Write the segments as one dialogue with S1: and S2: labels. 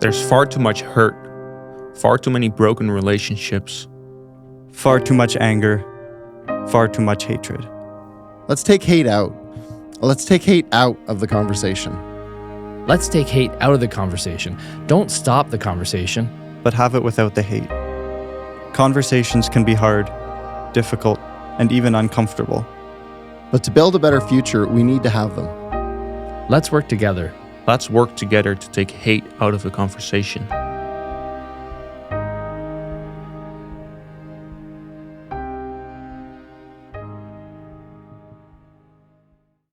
S1: There's far too much hurt, far too many broken relationships.
S2: Far too much anger, far too much hatred.
S3: Let's take hate out. Let's take hate out of the conversation.
S4: Let's take hate out of the conversation. Don't stop the conversation.
S2: But have it without the hate. Conversations can be hard, difficult, and even uncomfortable.
S3: But to build a better future, we need to have them.
S4: Let's work together.
S1: Let's work together to take hate out of the conversation.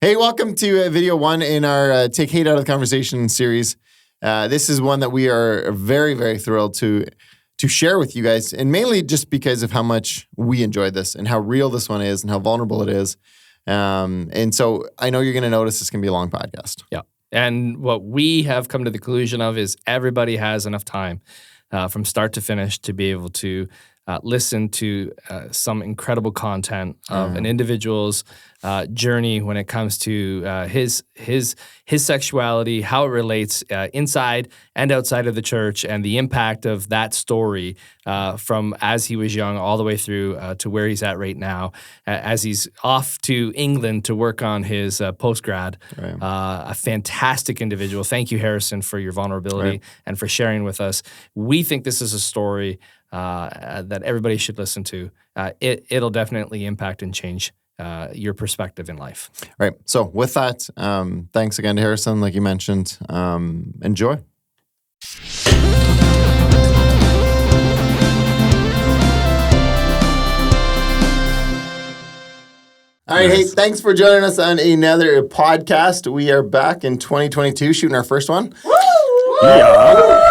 S3: Hey, welcome to video one in our Take Hate Out of the Conversation series. This is one that we are very, very thrilled to share with you guys, and mainly just because of how much we enjoyed this and how real this one is and how vulnerable it is. And so I know you're going to notice this can be a long podcast.
S4: Yeah. And what we have come to the conclusion of is everybody has enough time from start to finish to be able to listen to some incredible content of an individual's journey when it comes to his sexuality, how it relates inside and outside of the church, and the impact of that story from as he was young all the way through to where he's at right now, as he's off to England to work on his postgrad. Right. A fantastic individual. Thank you, Harrison, for your vulnerability and for sharing with us. We think this is a story that everybody should listen to. It'll definitely impact and change your perspective in life.
S3: Right. So with that, thanks again to Harrison, like you mentioned. Enjoy. All right, hey, thanks for joining us on another podcast. We are back in 2022, shooting our first one. Woo! Yeah.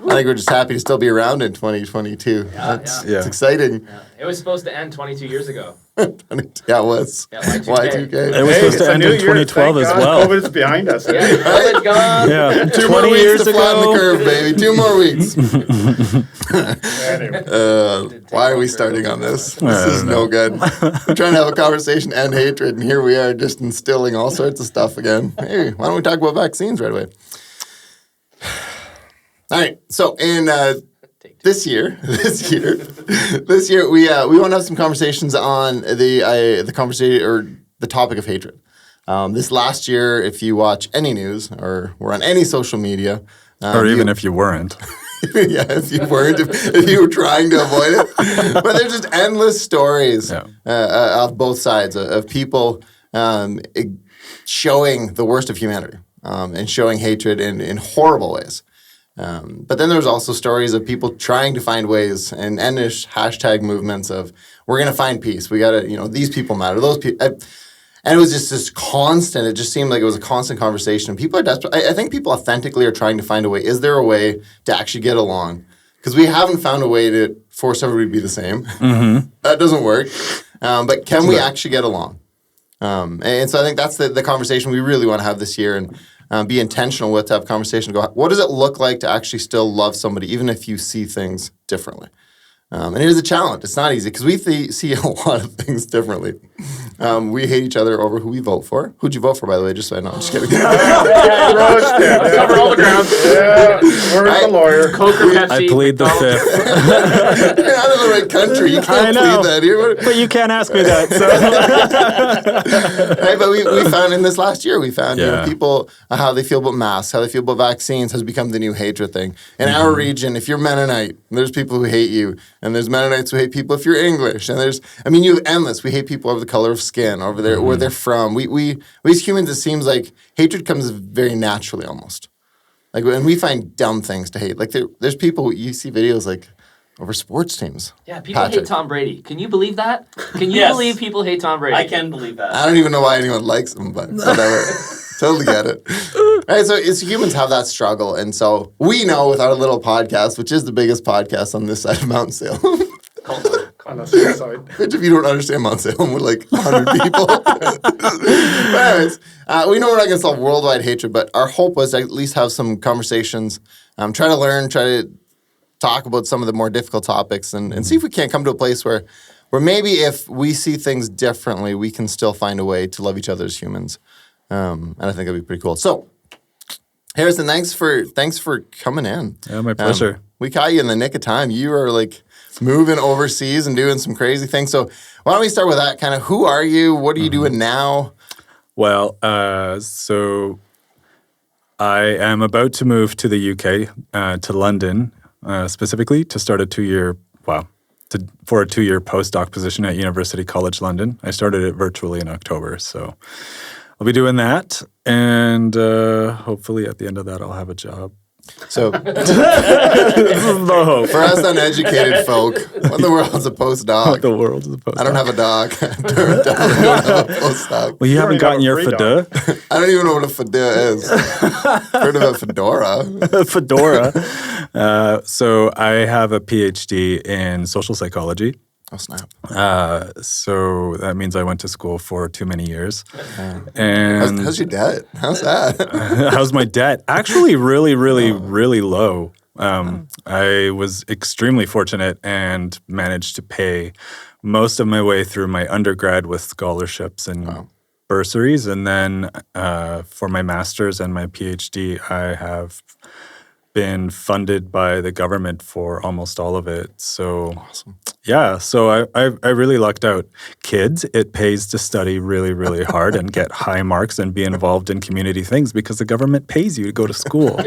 S3: I think we're just happy to still be around in 2022. It's exciting.
S4: Yeah. It was supposed to end 22 years ago.
S3: Yeah, it was.
S4: Yeah,
S3: Y2K.
S5: It was supposed to end in 2012 as well.
S6: COVID's behind us.
S4: Yeah, COVID's gone.
S5: Yeah,
S3: 2
S5: 20
S3: more
S5: years
S3: weeks to flatten
S5: ago.
S3: the curve, baby. 2 more weeks.
S6: Anyway.
S3: Why are we starting on this? This is no good. We're trying to have a conversation and hatred, and here we are just instilling all sorts of stuff again. Hey, why don't we talk about vaccines right away? All right, so in this year, we want to have some conversations on the conversation or the topic of hatred. This last year, if you watch any news or were on any social media,
S5: Or even if you weren't.
S3: yeah, if you weren't, if you were trying to avoid it, but there's just endless stories of both sides of people showing the worst of humanity and showing hatred in horrible ways. But then there's also stories of people trying to find ways and endish hashtag movements of, we're going to find peace. We got to, these people matter. Those people. And it was just this constant, it just seemed like it was a constant conversation. People are desperate. I think people authentically are trying to find a way. Is there a way to actually get along? Because we haven't found a way to force everybody to be the same. Mm-hmm. That doesn't work. But can we actually get along? And so I think that's the conversation we really want to have this year, and be intentional with, to have a conversation. Go, what does it look like to actually still love somebody, even if you see things differently? And it is a challenge. It's not easy because we see a lot of things differently. We hate each other over who we vote for. Who'd you vote for, by the way? Just so I know. I'm just kidding.
S6: Let's cover all the ground. Yeah, where's the lawyer?
S4: Coke or Pepsi?
S5: I plead the fifth.
S3: You're out of the right country. You can't plead that here.
S5: But you can't ask me that. So.
S3: Right, but we found in this last year, people, how they feel about masks, how they feel about vaccines has become the new hatred thing. In our region, if you're Mennonite, there's people who hate you. And there's Mennonites who hate people if you're English. And you have endless. We hate people over the color of skin, over where they're from. We as humans, it seems like hatred comes very naturally almost. Like, and we find dumb things to hate. Like there's people, you see videos like over sports teams.
S7: Yeah, people hate Tom Brady. Can you believe that? Can you believe people hate Tom Brady?
S8: I can believe that.
S3: I don't even know why anyone likes him, but whatever. Totally get it. Right, so humans have that struggle. And so we know with our little podcast, which is the biggest podcast on this side of Mount Salem.
S6: On the south side.
S3: Which, if you don't understand Mount Salem, we're like 100 people. But anyways, we know we're not going to solve worldwide hatred, but our hope was to at least have some conversations, try to learn, try to talk about some of the more difficult topics, and see if we can't come to a place where maybe if we see things differently, we can still find a way to love each other as humans. And I think that'd be pretty cool. So Harrison, thanks for coming in.
S5: Yeah, my pleasure.
S3: We caught you in the nick of time. You are like moving overseas and doing some crazy things. So why don't we start with that? Kind of, who are you? What are you doing now?
S5: Well, so I am about to move to the UK, to London, specifically to start for a 2-year postdoc position at University College London. I started it virtually in October, so I'll be doing that, and hopefully at the end of that, I'll have a job.
S3: So
S5: This is the hope.
S3: for us uneducated folk, what in the world's a postdoc?
S5: The world is a postdoc.
S3: I don't have a doc. I don't have a postdoc.
S5: Well, you haven't gotten your
S6: free
S5: FDA?
S3: I don't even know what a fedora is. Heard of a fedora?
S5: Fedora. So I have a PhD in social psychology.
S3: Oh, snap.
S5: So that means I went to school for too many years. And
S3: How's your debt? How's that?
S5: how's my debt? Actually, really, really, really low. I was extremely fortunate and managed to pay most of my way through my undergrad with scholarships and bursaries. And then for my master's and my PhD, I have been funded by the government for almost all of it. So
S3: Awesome.
S5: yeah, so I really lucked out. Kids, it pays to study really, really hard and get high marks and be involved in community things because the government pays you to go to school.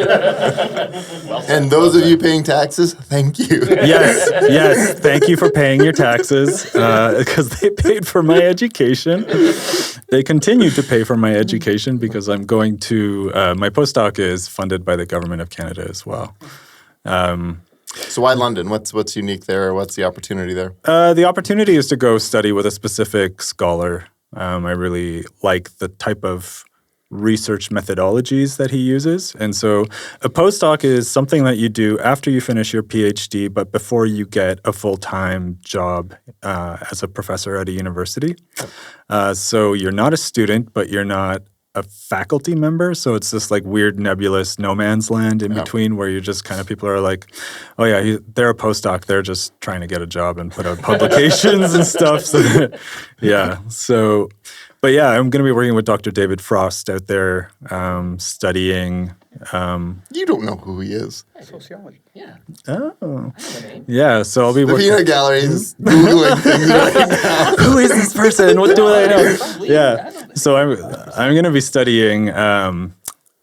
S3: And those of you paying taxes, thank you.
S5: Yes. Thank you for paying your taxes because they paid for my education. They continue to pay for my education because I'm going to, my postdoc is funded by the government of Canada as well.
S3: So why London? What's unique there? What's the opportunity there?
S5: The opportunity is to go study with a specific scholar. I really like the type of research methodologies that he uses. And so a postdoc is something that you do after you finish your PhD, but before you get a full-time job as a professor at a university. So you're not a student, but you're not a faculty member. So it's this like weird nebulous no man's land in between where you're just kind of, people are like, oh yeah, they're a postdoc. They're just trying to get a job and put out publications and stuff. So yeah. So, but yeah, I'm going to be working with Dr. David Frost out there studying.
S3: You don't know who he is.
S6: Sociology.
S7: Yeah.
S5: Oh. Yeah. So I'll be
S3: The
S5: working.
S3: peanut gallery is Googling things right now.
S5: Who is this person? What do I know? Yeah. So I'm going to be studying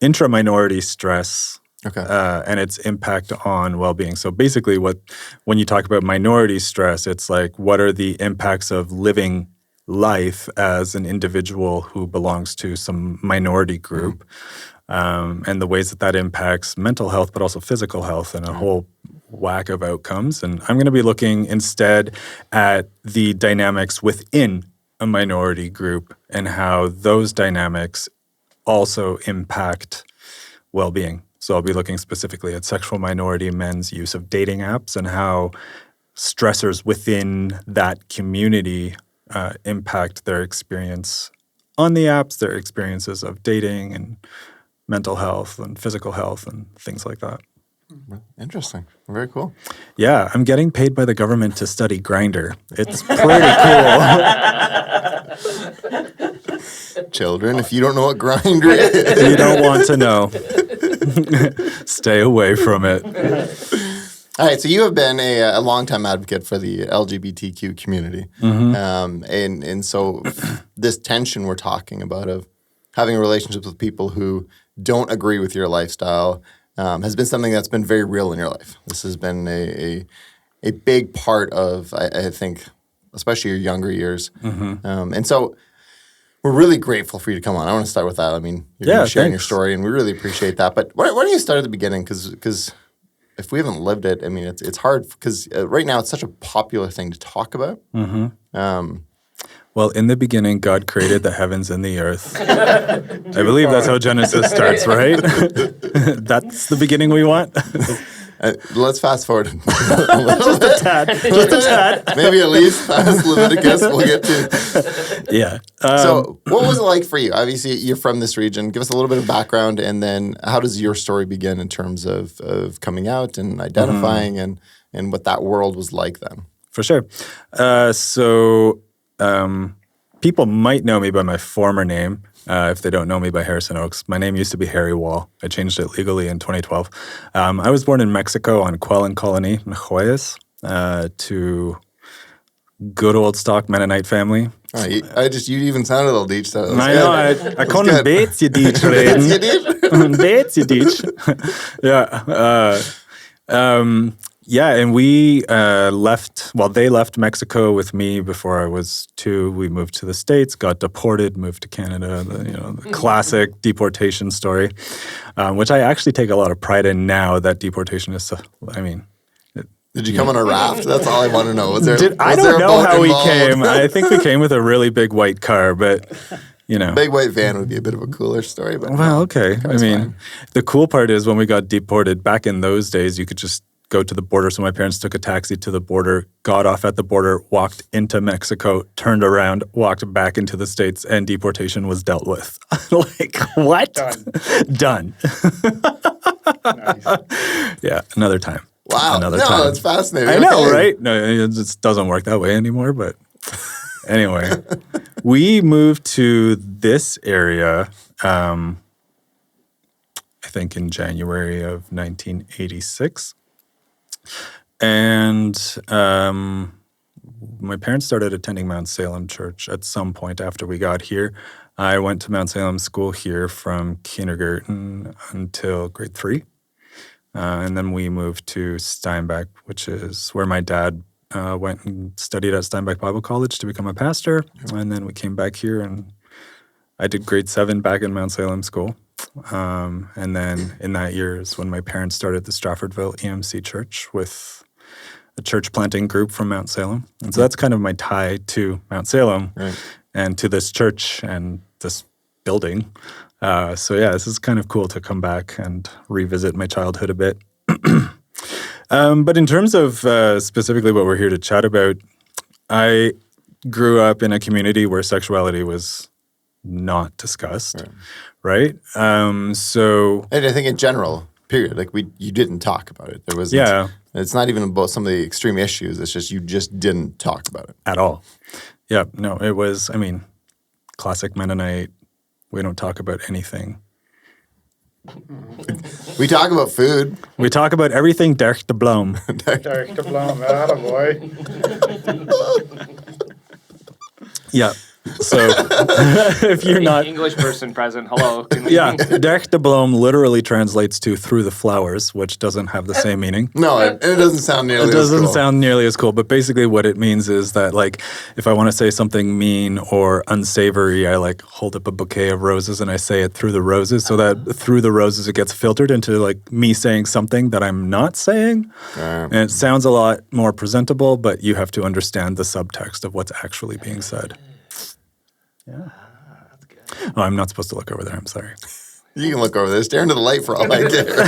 S5: intra-minority stress
S3: Okay.
S5: and its impact on well-being. So basically when you talk about minority stress, it's like, what are the impacts of living life as an individual who belongs to some minority group, and the ways that impacts mental health, but also physical health and a whole whack of outcomes. And I'm going to be looking instead at the dynamics within a minority group and how those dynamics also impact well-being. So I'll be looking specifically at sexual minority men's use of dating apps and how stressors within that community impact their experience on the apps, their experiences of dating and mental health and physical health and things like that.
S3: Interesting. Very cool.
S5: Yeah, I'm getting paid by the government to study Grindr. It's pretty cool.
S3: Children, if you don't know what Grindr is.
S5: You don't want to know. Stay away from it.
S3: All right, so you have been a longtime advocate for the LGBTQ community. And so this tension we're talking about of having relationships with people who don't agree with your lifestyle has been something that's been very real in your life. This has been a big part of, I think, especially your younger years. And so we're really grateful for you to come on. I want to start with that. I mean, you're sharing your story, and we really appreciate that. But why don't you start at the beginning? Because if we haven't lived it, I mean, it's hard because right now it's such a popular thing to talk about.
S5: Well, in the beginning, God created the heavens and the earth. I believe that's how Genesis starts, right? That's the beginning we want.
S3: Let's fast forward.
S5: Just a tad.
S3: Maybe at least past Leviticus we'll get to.
S5: Yeah.
S3: So what was it like for you? Obviously, you're from this region. Give us a little bit of background, and then how does your story begin in terms of coming out and identifying and what that world was like then?
S5: For sure. People might know me by my former name, If they don't know me by Harrison Oaks, my name used to be Harry Wall. I changed it legally in 2012. I was born in Mexico on Quellen Colony, Najoyes, to good old stock Mennonite family.
S3: Oh, you even sounded a little deech. So
S5: I know. I call him Bates, you deech. Bates, you deech. Yeah. Yeah, and we left, well, they left Mexico with me before I was 2. We moved to the States, got deported, moved to Canada, the classic deportation story, which I actually take a lot of pride in now. That deportation is,
S3: Did you come on a raft? That's all I want to know.
S5: I don't know how we came. I think we came with a really big white car, but
S3: big white van would be a bit of a cooler story. But
S5: well, okay.
S3: Fine.
S5: The cool part is when we got deported back in those days, you could just go to the border. So my parents took a taxi to the border, got off at the border, walked into Mexico, turned around, walked back into the States, and deportation was dealt with. Like, what? Done. Yeah, another time.
S3: Wow.
S5: Another
S3: no,
S5: time.
S3: that's fascinating.
S5: I know, right? No, it just doesn't work that way anymore. But anyway, we moved to this area, I think in January of 1986. And my parents started attending Mount Salem Church at some point after we got here. I went to Mount Salem School here from kindergarten until grade 3. And then we moved to Steinbach, which is where my dad went and studied at Steinbach Bible College to become a pastor. And then we came back here and I did grade 7 back in Mount Salem School. And then in that year is when my parents started the Stratfordville EMC Church with a church planting group from Mount Salem. And so that's kind of my tie to Mount Salem and to this church and this building. So yeah, this is kind of cool to come back and revisit my childhood a bit. But in terms of specifically what we're here to chat about, I grew up in a community where sexuality was not discussed, right? So,
S3: and I think in general, period, like you didn't talk about it. There was It's not even about some of the extreme issues. It's just you just didn't talk about it
S5: at all. Yeah, no, it was. Classic Mennonite. We don't talk about anything.
S3: We talk about food.
S5: We talk about everything. Derk de Blom.
S6: Derk de Blom, attaboy.
S5: Yeah. So if you're not
S7: English person present, hello.
S5: Yeah, Derk de Blom literally translates to through the flowers, which doesn't have the same meaning.
S3: No, it doesn't sound nearly as cool.
S5: It doesn't sound nearly as cool, but basically what it means is that, like, if I want to say something mean or unsavory, I, like, hold up a bouquet of roses and I say it through the roses, so that through the roses it gets filtered into, like, me saying something that I'm not saying. And it sounds a lot more presentable, but you have to understand the subtext of what's actually being said. Yeah. That's good. Oh, I'm not supposed to look over there. I'm sorry.
S3: You can look over there. Stare into the light for all I care.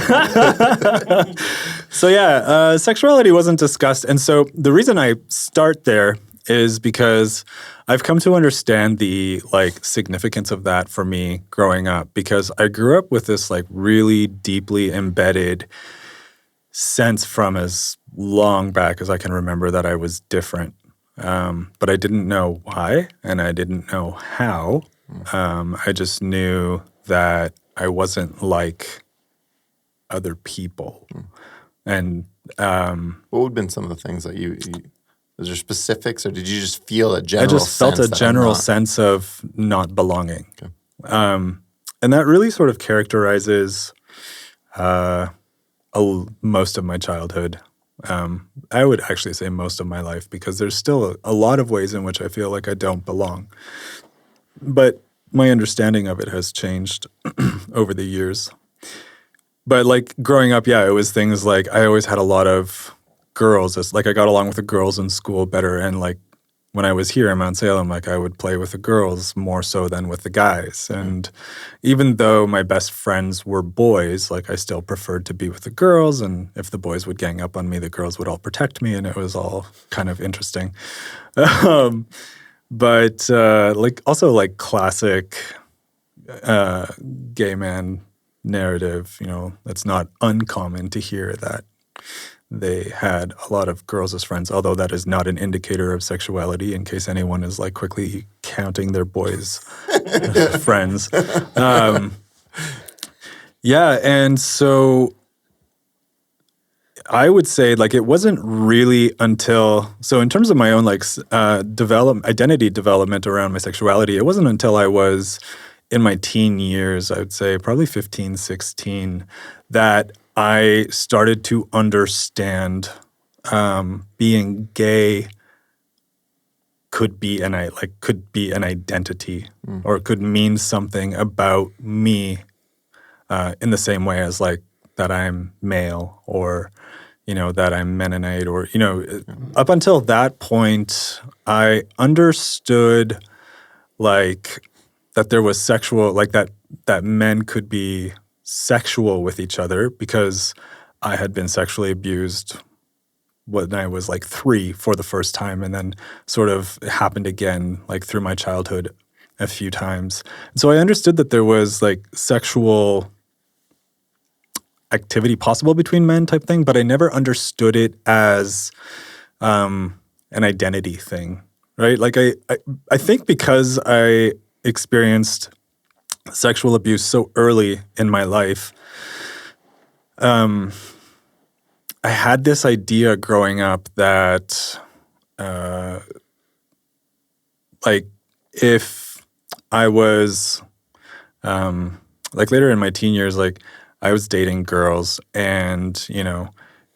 S5: So yeah, sexuality wasn't discussed. And so the reason I start there is because I've come to understand the, like, significance of that for me growing up, because I grew up with this, like, really deeply embedded sense from as long back as I can remember that I was different. But I didn't know why, and I didn't know how. I just knew that I wasn't like other people. And
S3: what would have been some of the things that you was there specifics, or did you just feel a general?
S5: I just felt a general sense of not belonging.
S3: Okay.
S5: And that really sort of characterizes most of my childhood. I would actually say most of my life, because there's still a lot of ways in which I feel like I don't belong. But my understanding of it has changed over the years. But, like, growing up, yeah, it was things like I always had a lot of girls. It's like I got along with the girls in school better. And, like, when I was here in Mount Salem, like, I would play with the girls more so than with the guys. And even though my best friends were boys, like, I still preferred to be with the girls. And if the boys would gang up on me, the girls would all protect me. And it was all kind of interesting. But like, also, like, classic gay man narrative, you know, it's not uncommon to hear that they had a lot of girls as friends, although that is not an indicator of sexuality, in case anyone is like quickly counting their boys' friends. Yeah, and so I would say like it wasn't really until, so in terms of my own like identity development around my sexuality, it wasn't until I was in my teen years, I would say probably 15, 16, that I started to understand being gay could be an identity or could mean something about me in the same way as like that I'm male or that I'm Mennonite or up until that point I understood like that there was sexual, like that men could be sexual with each other because I had been sexually abused when I was like 3 for the first time, and then sort of it happened again like through my childhood a few times. And so I understood that there was like sexual activity possible between men type thing, but I never understood it as an identity thing, right? Like I think because I experienced sexual abuse so early in my life, I had this idea growing up that like if I was like later in my teen years, like I was dating girls and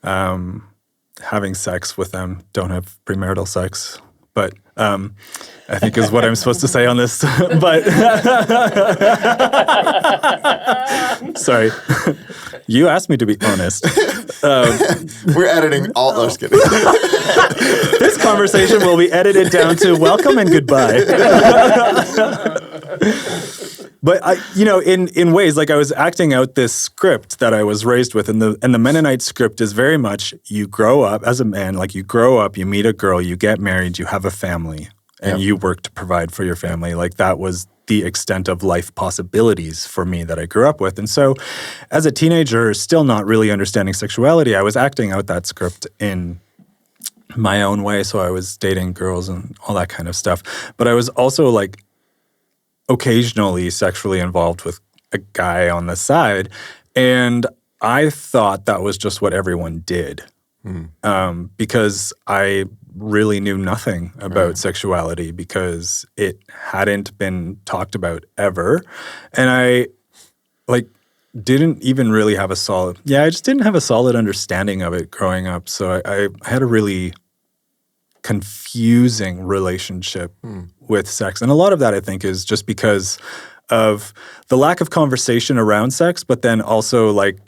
S5: having sex with them, don't have premarital sex, but I think is what I'm supposed to say on this. But sorry, you asked me to be honest.
S3: We're editing all those. Kidding.
S5: This conversation will be edited down to welcome and goodbye. But in ways, like I was acting out this script that I was raised with, and the Mennonite script is very much you grow up as a man, like you grow up, you meet a girl, you get married, you have a family, and you work to provide for your family. Like that was the extent of life possibilities for me that I grew up with. And so as a teenager, still not really understanding sexuality, I was acting out that script in my own way. So I was dating girls and all that kind of stuff. But I was also like occasionally sexually involved with a guy on the side. And I thought that was just what everyone did because I really knew nothing about sexuality because it hadn't been talked about ever. And I didn't even really have I just didn't have a solid understanding of it growing up. So I had a really confusing relationship with sex. And a lot of that I think is just because of the lack of conversation around sex, but then also like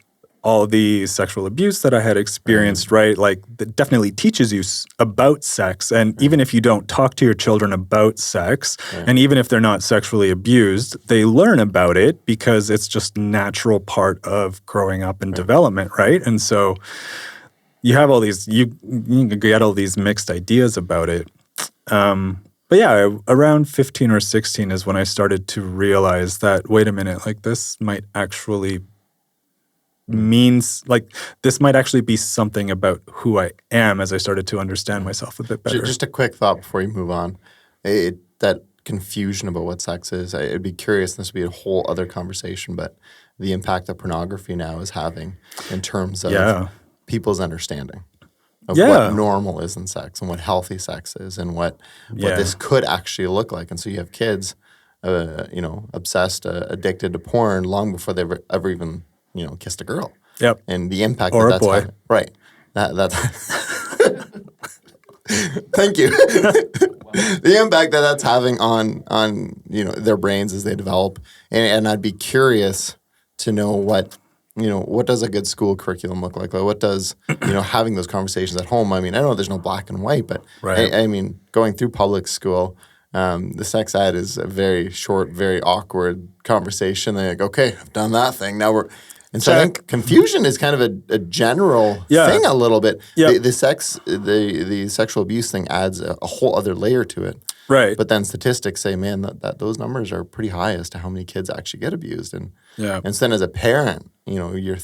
S5: all the sexual abuse that I had experienced, right? Like that definitely teaches you about sex. And even if you don't talk to your children about sex, and even if they're not sexually abused, they learn about it because it's just a natural part of growing up and development, right? And so you have all these, you get all these mixed ideas about it. But yeah, around 15 or 16 is when I started to realize that, wait a minute, like this might actually this might actually be something about who I am as I started to understand myself a bit better.
S3: Just a quick thought before you move on. That confusion about what sex is, I'd be curious, this would be a whole other conversation, but the impact that pornography now is having in terms of people's understanding of what normal is in sex and what healthy sex is and what this could actually look like. And so you have kids, obsessed, addicted to porn long before they've ever even kissed a girl. Yep. And the impact
S5: or
S3: that's
S5: a boy.
S3: having. Right. That's thank you. The impact that's having on their brains as they develop. And I'd be curious to know what does a good school curriculum look like? What does, having those conversations at home? I mean, I know there's no black and white, but I mean, going through public school, the sex ed is a very short, very awkward conversation. They're like, okay, I've done that thing. Now we're... And so I think confusion is kind of a general thing a little bit. Yep. The sexual abuse thing adds a whole other layer to it.
S5: Right.
S3: But then statistics say, man, that those numbers are pretty high as to how many kids actually get abused. And so then as a parent, you're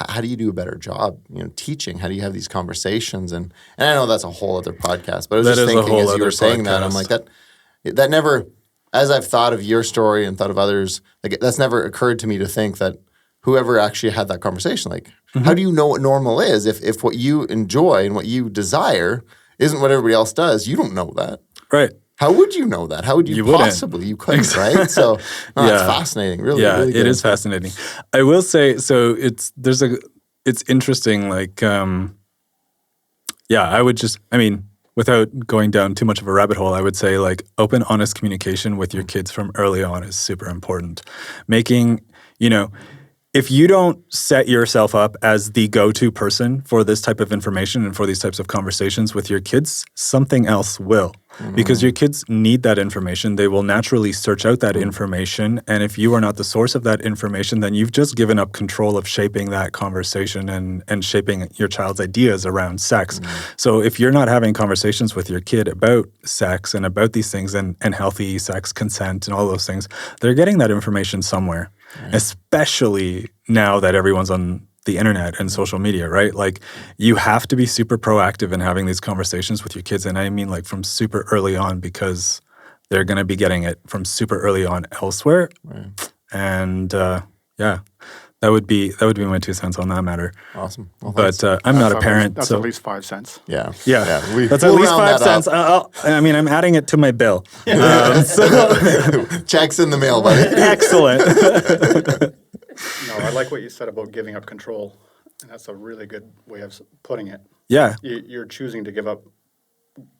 S3: how do you do a better job, teaching? How do you have these conversations? And I know that's a whole other podcast, but I was
S5: That
S3: just
S5: is a
S3: thinking
S5: whole
S3: as you were
S5: other
S3: saying that, I'm
S5: podcast.
S3: like that never, as I've thought of your story and thought of others, like that's never occurred to me to think that whoever actually had that conversation, like how do you know what normal is if what you enjoy and what you desire isn't what everybody else does? You don't know that.
S5: Right.
S3: How would you know that? How would you
S5: wouldn't.
S3: possibly? You couldn't, right? So it's fascinating, really.
S5: Yeah,
S3: really
S5: it is fascinating. I will say, so it's interesting. Like, I would without going down too much of a rabbit hole, I would say like open, honest communication with your kids from early on is super important. Making, if you don't set yourself up as the go-to person for this type of information and for these types of conversations with your kids, something else will. Because your kids need that information. They will naturally search out that information. And if you are not the source of that information, then you've just given up control of shaping that conversation and shaping your child's ideas around sex. So if you're not having conversations with your kid about sex and about these things and healthy sex, consent, and all those things, they're getting that information somewhere. Right. Especially now that everyone's on the internet and social media, right? Like you have to be super proactive in having these conversations with your kids. And I mean like from super early on, because they're going to be getting it from super early on elsewhere. Right. And that would be my 2 cents on that matter.
S3: Awesome. Well,
S5: but I'm not a parent.
S6: That's
S5: so
S6: at least 5 cents.
S3: Yeah.
S5: That's at least 5 cents. I'm adding it to my bill.
S3: Checks in the mail, buddy.
S5: Excellent.
S6: No, I like what you said about giving up control. And that's a really good way of putting it.
S5: Yeah.
S6: You're choosing to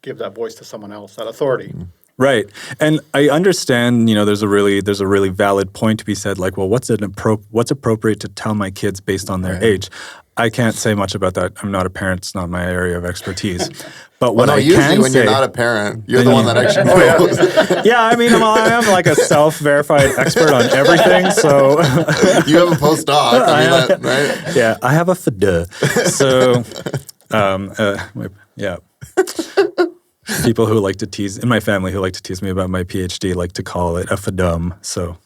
S6: give that voice to someone else, that authority.
S5: Right. And I understand, there's a really valid point to be said, like, well, what's appropriate to tell my kids based on their age? I can't say much about that. I'm not a parent. It's not my area of expertise. But what I can say...
S3: when you're not a parent, you're the one that actually knows.
S5: Yeah, I am like a self-verified expert on everything, so...
S3: You have a postdoc, right?
S5: Yeah, I have a FDA. So, yeah. People who like to tease, in my family who like to tease me about my PhD, like to call it a FDUM. So,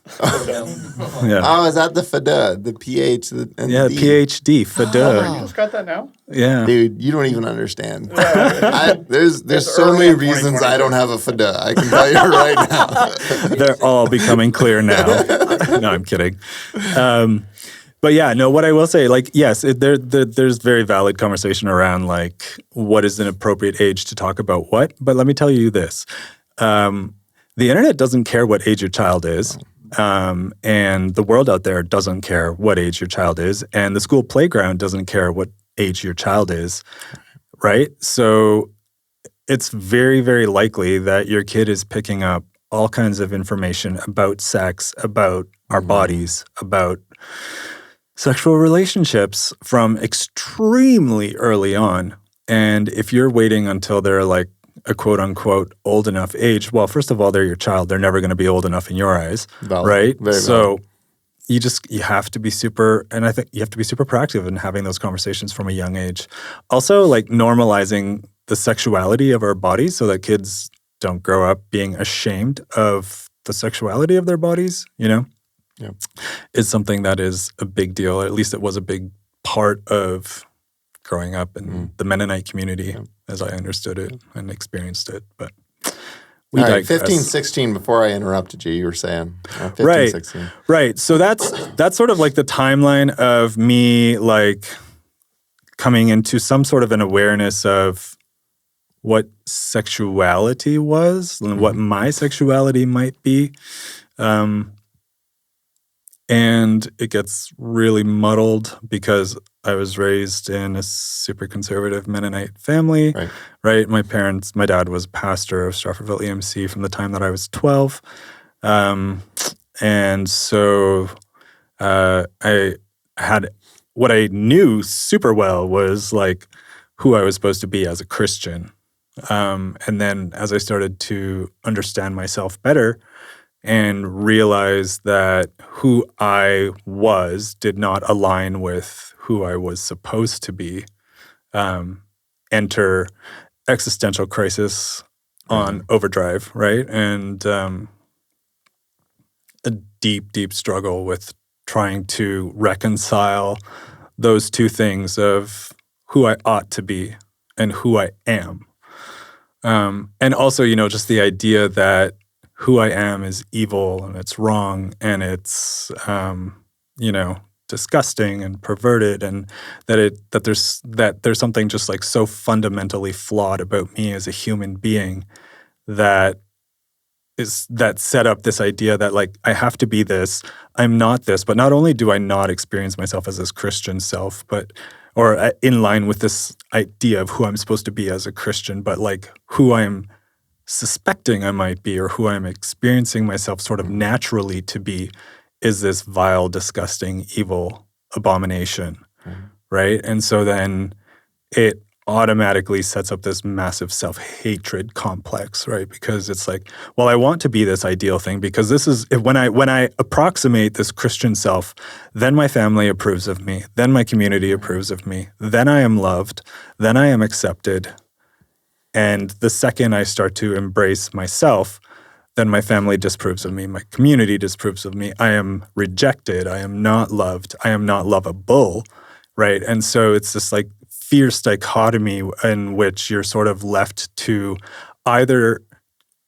S5: yeah.
S3: Oh, is that the FDA, the PH?
S5: PhD, FDA.
S6: You just got that now?
S5: Yeah.
S3: Dude, you don't even understand. There's so many reasons I don't have a FDA. I can tell you right now.
S5: They're all becoming clear now. No, I'm kidding. But yeah, no, what I will say, like, yes, there's very valid conversation around, like, what is an appropriate age to talk about what. But let me tell you this. The internet doesn't care what age your child is. And the world out there doesn't care what age your child is. And the school playground doesn't care what age your child is, right? So it's very, very likely that your kid is picking up all kinds of information about sex, about our bodies, about sexual relationships from extremely early on. And if you're waiting until they're like a quote unquote old enough age, well, first of all, they're your child. They're never going to be old enough in your eyes,
S3: valid.
S5: Right?
S3: Very
S5: so you have to be super, and I think you have to be super proactive in having those conversations from a young age. Also, like normalizing the sexuality of our bodies so that kids don't grow up being ashamed of the sexuality of their bodies,
S3: Yeah.
S5: is something that is a big deal. At least it was a big part of growing up in the Mennonite community as I understood it and experienced it. But we digress.
S3: 15, 16, before I interrupted you, you were saying. 15,
S5: right.
S3: 16.
S5: Right. So that's sort of like the timeline of me like coming into some sort of an awareness of what sexuality was and what my sexuality might be. And it gets really muddled because I was raised in a super conservative Mennonite family, right? My dad was pastor of Stratfordville EMC from the time that I was 12. And so I had what I knew super well was like who I was supposed to be as a Christian. And then as I started to understand myself better, and realize that who I was did not align with who I was supposed to be. Enter existential crisis on overdrive, right? And a deep, deep struggle with trying to reconcile those two things of who I ought to be and who I am. And also, just the idea that who I am is evil and it's wrong and it's, disgusting and perverted, and that there's something just like so fundamentally flawed about me as a human being that set up this idea that like I have to be this, I'm not this. But not only do I not experience myself as this Christian self, or in line with this idea of who I'm supposed to be as a Christian, but like who I'm suspecting I might be or who I'm experiencing myself sort of naturally to be is this vile, disgusting, evil abomination, right? And so then it automatically sets up this massive self-hatred complex, right? Because it's like, well, I want to be this ideal thing because this is when I approximate this Christian self, then my family approves of me, then my community approves of me, then I am loved, then I am accepted. And the second I start to embrace myself, then my family disapproves of me, my community disapproves of me, I am rejected, I am not loved, I am not lovable, right? And so it's this like fierce dichotomy in which you're sort of left to either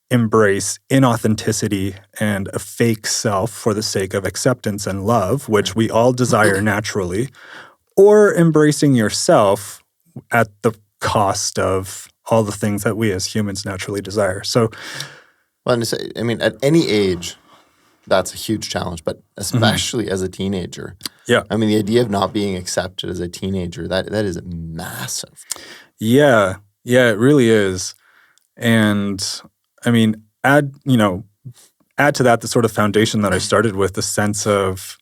S5: embrace inauthenticity and a fake self for the sake of acceptance and love, which we all desire naturally, or embracing yourself at the cost of all the things that we as humans naturally desire. So,
S3: well, I mean, at any age, that's a huge challenge, but especially as a teenager.
S5: Yeah.
S3: I mean, the idea of not being accepted as a teenager, that is massive.
S5: Yeah. Yeah, it really is. And I mean, add to that the sort of foundation that I started with, the sense of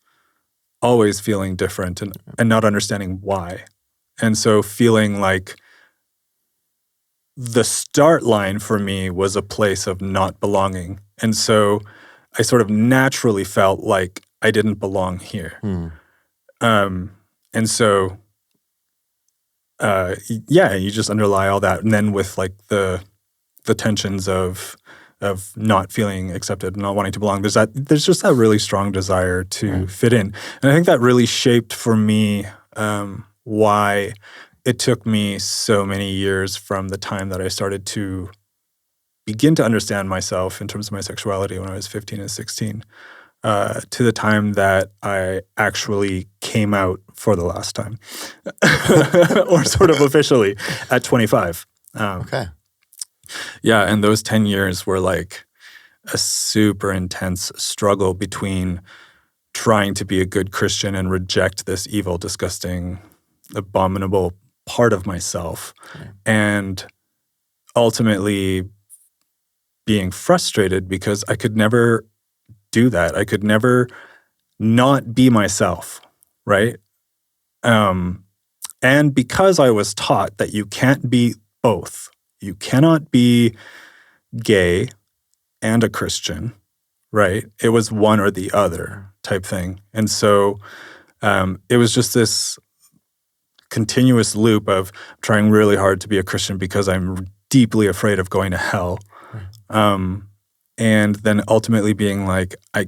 S5: always feeling different and not understanding why. And so feeling like the start line for me was a place of not belonging. And so I sort of naturally felt like I didn't belong here. And so, you just underlie all that. And then with like the tensions of not feeling accepted, not wanting to belong, there's just that really strong desire to fit in. And I think that really shaped for me why it took me so many years from the time that I started to begin to understand myself in terms of my sexuality when I was 15 and 16 to the time that I actually came out for the last time or sort of officially at 25.
S3: Okay.
S5: Yeah, and those 10 years were like a super intense struggle between trying to be a good Christian and reject this evil, disgusting, abominable part of myself, and ultimately being frustrated because I could never do that. I could never not be myself, right? And because I was taught that you can't be both, you cannot be gay and a Christian, right? It was one or the other type thing. And so it was just this continuous loop of trying really hard to be a Christian because I'm deeply afraid of going to hell. And then ultimately being like, I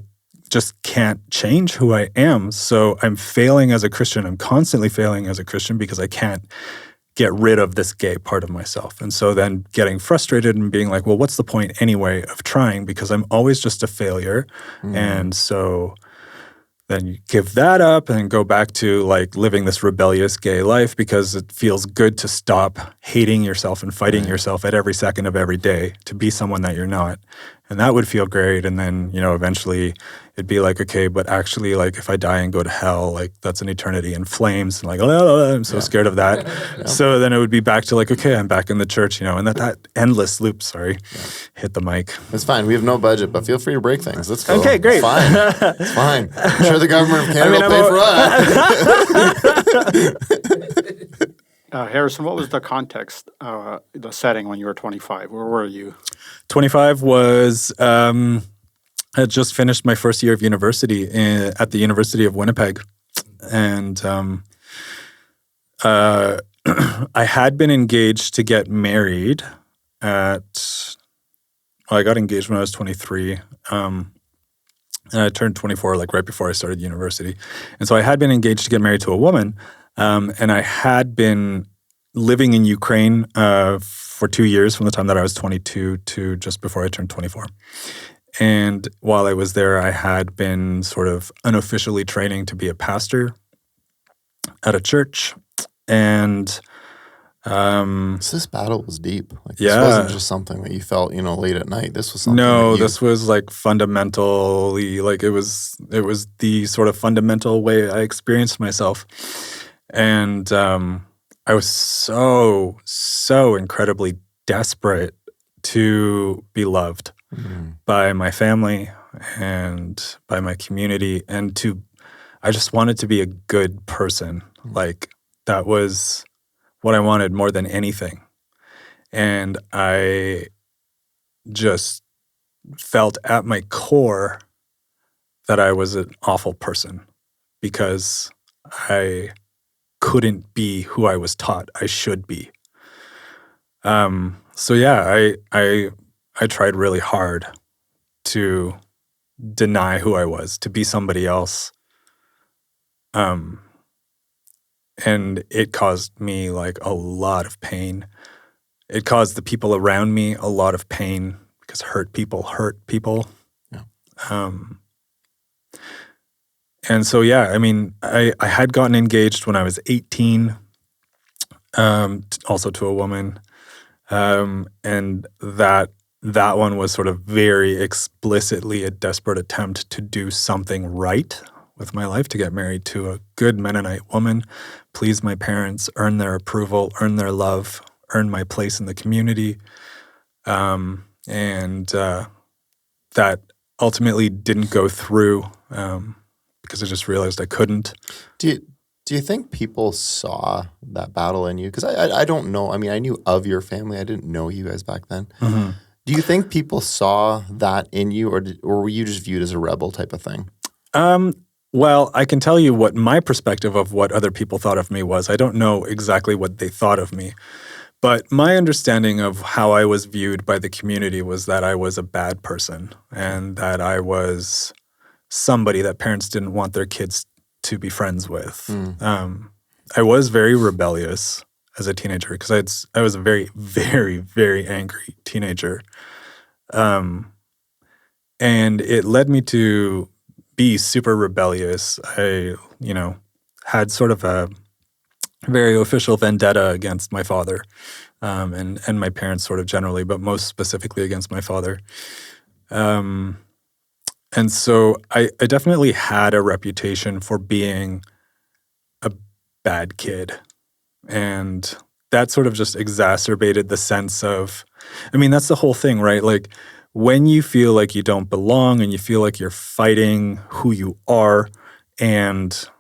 S5: just can't change who I am. So I'm failing as a Christian. I'm constantly failing as a Christian because I can't get rid of this gay part of myself. And so then getting frustrated and being like, well, what's the point anyway of trying? Because I'm always just a failure. And so then you give that up and go back to like living this rebellious gay life because it feels good to stop hating yourself and fighting yourself at every second of every day to be someone that you're not. And that would feel great. And then, eventually it'd be like, okay, but actually like if I die and go to hell, like that's an eternity in flames. And like, oh, I'm so scared of that. So then it would be back to like, okay, I'm back in the church, and that endless loop, hit the mic.
S3: It's fine. We have no budget, but feel free to break things. Let's go.
S5: Okay, great.
S3: It's fine. It's fine. I'm sure the government of Canada will pay for us.
S6: Harrison, what was the context, the setting when you were 25? Where were you?
S5: 25 was, I had just finished my first year of university at the University of Winnipeg. And I had been engaged to get married I got engaged when I was 23. And I turned 24 like right before I started university. And so I had been engaged to get married to a woman. And I had been living in Ukraine for 2 years, from the time that I was 22 to just before I turned 24. And while I was there, I had been sort of unofficially training to be a pastor at a church. And
S3: So this battle was deep. Like,
S5: Yeah.
S3: This wasn't just something that you felt, late at night. This was something
S5: no,
S3: that you,
S5: this was like fundamentally, like it was the sort of fundamental way I experienced myself. And I was so incredibly desperate to be loved by my family and by my community, and I just wanted to be a good person. Like, that was what I wanted more than anything. And I just felt at my core that I was an awful person because I couldn't be who I was taught I should be. So yeah, I tried really hard to deny who I was, to be somebody else. And it caused me like a lot of pain. It caused the people around me a lot of pain because hurt people.
S3: Yeah.
S5: And so, yeah, I mean, I had gotten engaged when I was 18, also to a woman. And that one was sort of very explicitly a desperate attempt to do something right with my life, to get married to a good Mennonite woman, please my parents, earn their approval, earn their love, earn my place in the community. And that ultimately didn't go through because I just realized I couldn't.
S3: Do you think people saw that battle in you? Because I don't know. I mean, I knew of your family. I didn't know you guys back then.
S5: Mm-hmm.
S3: Do you think people saw that in you, or were you just viewed as a rebel type of thing?
S5: Well, I can tell you what my perspective of what other people thought of me was. I don't know exactly what they thought of me. But my understanding of how I was viewed by the community was that I was a bad person and that I was somebody that parents didn't want their kids to be friends with. I was very rebellious as a teenager because I was a very, very, very angry teenager. And it led me to be super rebellious. I, had sort of a very official vendetta against my father and my parents sort of generally, but most specifically against my father. And so I definitely had a reputation for being a bad kid. And that sort of just exacerbated the sense of, I mean, that's the whole thing, right? Like, when you feel like you don't belong and you feel like you're fighting who you are and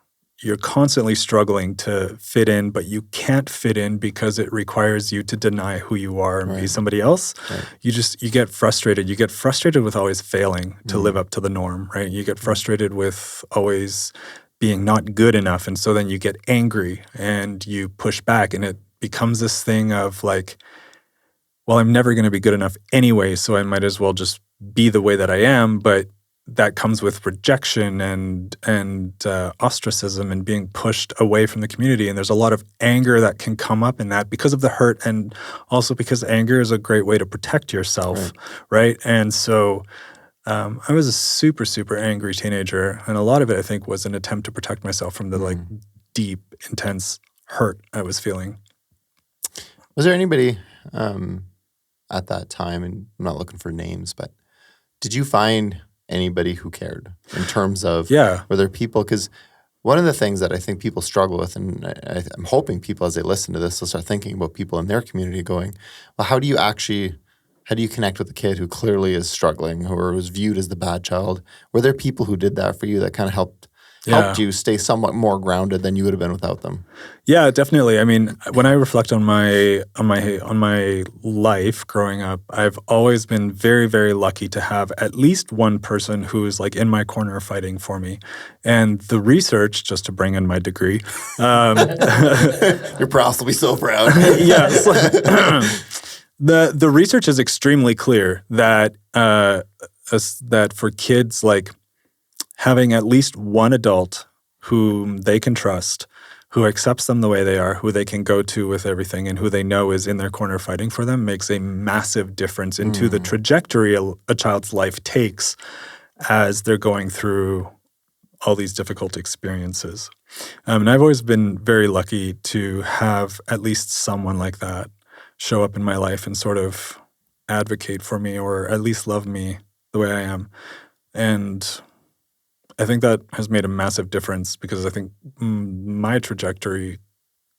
S5: you're constantly struggling to fit in, but you can't fit in because it requires you to deny who you are and be somebody else. Right. You get frustrated. You get frustrated with always failing to live up to the norm, right? You get frustrated with always being not good enough. And so then you get angry and you push back, and it becomes this thing of like, well, I'm never going to be good enough anyway, so I might as well just be the way that I am. But that comes with rejection and ostracism and being pushed away from the community. And there's a lot of anger that can come up in that because of the hurt, and also because anger is a great way to protect yourself, right? And so I was a super, super angry teenager, and a lot of it, I think, was an attempt to protect myself from the like deep, intense hurt I was feeling.
S3: Was there anybody at that time, and I'm not looking for names, but did you find anybody who cared in terms of were there people? Because one of the things that I think people struggle with, and I'm hoping people as they listen to this will start thinking about people in their community going, well, how do you connect with a kid who clearly is struggling or was viewed as the bad child? Were there people who did that for you that kind of helped you stay somewhat more grounded than you would have been without them?
S5: Yeah, definitely. I mean, when I reflect on my life growing up, I've always been very, very lucky to have at least one person who's like in my corner fighting for me. And the research, just to bring in my degree,
S3: your pals will be so proud.
S5: Yes. The research is extremely clear that that for kids, like having at least one adult whom they can trust, who accepts them the way they are, who they can go to with everything, and who they know is in their corner fighting for them makes a massive difference into the trajectory a child's life takes as they're going through all these difficult experiences. And I've always been very lucky to have at least someone like that show up in my life and sort of advocate for me, or at least love me the way I am. And I think that has made a massive difference, because I think my trajectory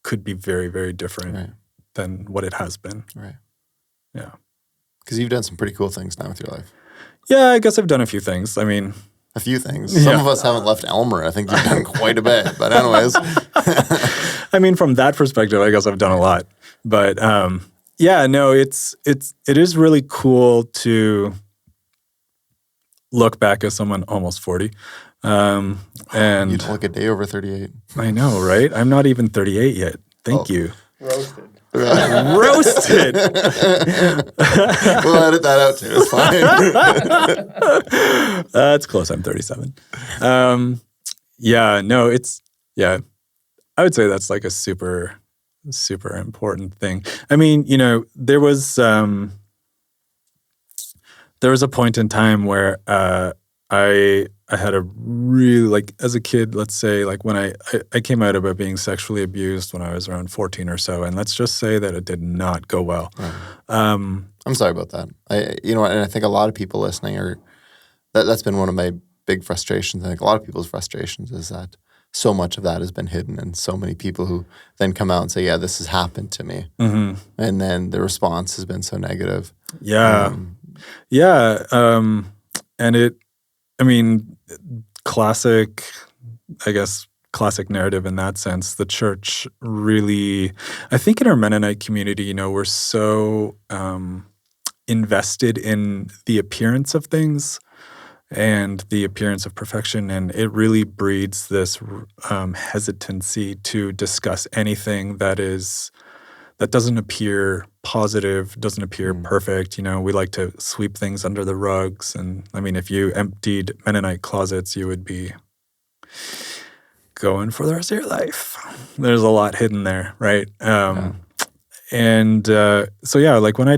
S5: could be very, very different than what it has been.
S3: Right.
S5: Yeah.
S3: Because you've done some pretty cool things now with your life.
S5: Yeah, I guess I've done a few things. I mean,
S3: a few things. Some of us haven't left Elmer. I think you've done quite a bit. But anyways.
S5: I mean, from that perspective, I guess I've done a lot. But yeah, no, it is really cool to look back as someone almost 40. And
S3: you don't look a day over 38.
S5: I know, right? I'm not even 38 yet. Thank you.
S6: Roasted.
S5: Roasted.
S3: We'll edit that out too. It's fine.
S5: That's close. I'm 37. Yeah, no, I would say that's like a super, super important thing. I mean, there was a point in time where I had a really, like, as a kid, let's say, like when I came out about being sexually abused when I was around 14 or so, and let's just say that it did not go well.
S3: Right. I'm sorry about that. And I think a lot of people listening that's been one of my big frustrations. I think a lot of people's frustrations is that so much of that has been hidden, and so many people who then come out and say, yeah, this has happened to me. Mm-hmm. And then the response has been so negative.
S5: Yeah. Classic narrative in that sense. The church really, I think in our Mennonite community, we're so invested in the appearance of things and the appearance of perfection, and it really breeds this hesitancy to discuss anything that doesn't appear positive, doesn't appear perfect. We like to sweep things under the rugs. And I mean, if you emptied Mennonite closets, you would be going for the rest of your life. There's a lot hidden there, right? And so yeah, like when I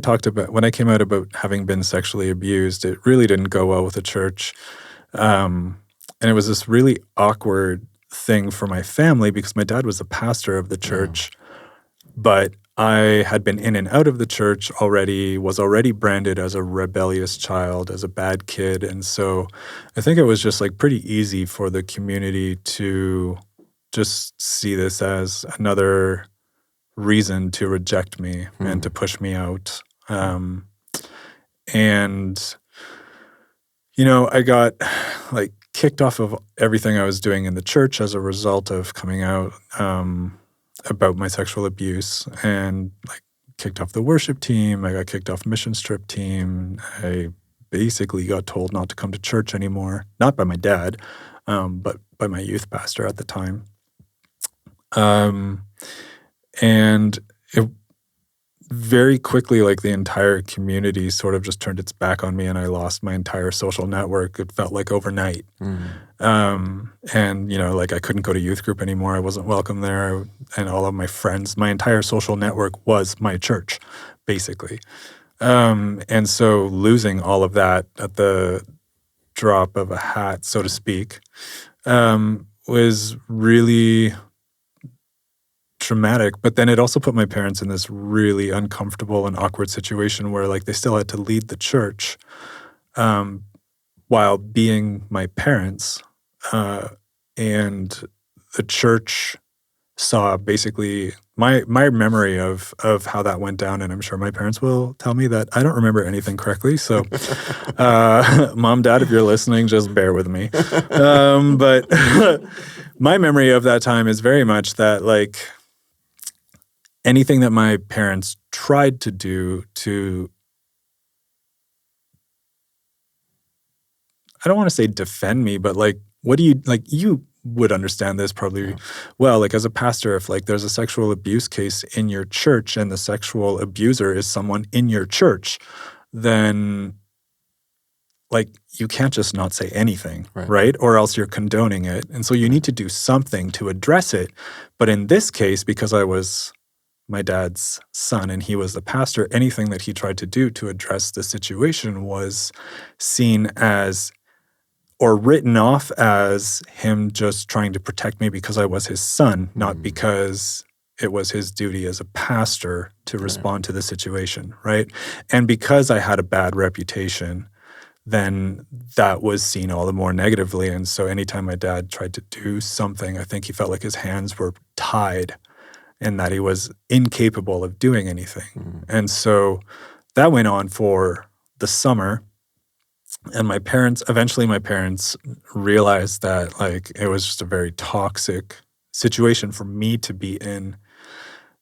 S5: came out about having been sexually abused, it really didn't go well with the church. And it was this really awkward thing for my family, because my dad was a pastor of the church, but I had been in and out of the church already, was already branded as a rebellious child, as a bad kid. And so I think it was just like pretty easy for the community to just see this as another reason to reject me and to push me out. I got like kicked off of everything I was doing in the church as a result of coming out about my sexual abuse, and like kicked off the worship team. I got kicked off missions trip team. I basically got told not to come to church anymore, not by my dad, but by my youth pastor at the time. And it very quickly, like the entire community sort of just turned its back on me, and I lost my entire social network. It felt like overnight. And, like I couldn't go to youth group anymore. I wasn't welcome there. And all of my friends, my entire social network was my church, basically. And so losing all of that at the drop of a hat, so to speak, was really traumatic. But then it also put my parents in this really uncomfortable and awkward situation where like they still had to lead the church while being my parents. And the church saw basically my memory of how that went down, and I'm sure my parents will tell me that I don't remember anything correctly. So, Mom, Dad, if you're listening, just bear with me. But my memory of that time is very much that like anything that my parents tried to do to, I don't want to say defend me, but like, what do you, like, you would understand this probably well, like as a pastor, if like there's a sexual abuse case in your church and the sexual abuser is someone in your church, then like you can't just not say anything,
S3: Right.
S5: right? Or else you're condoning it. And so you need to do something to address it. But in this case, because I was my dad's son and he was the pastor, anything that he tried to do to address the situation was seen as or written off as him just trying to protect me because I was his son, not because it was his duty as a pastor to respond to the situation, right? And because I had a bad reputation, then that was seen all the more negatively. And so anytime my dad tried to do something, I think he felt like his hands were tied and that he was incapable of doing anything. And so that went on for the summer. And eventually my parents realized that like it was just a very toxic situation for me to be in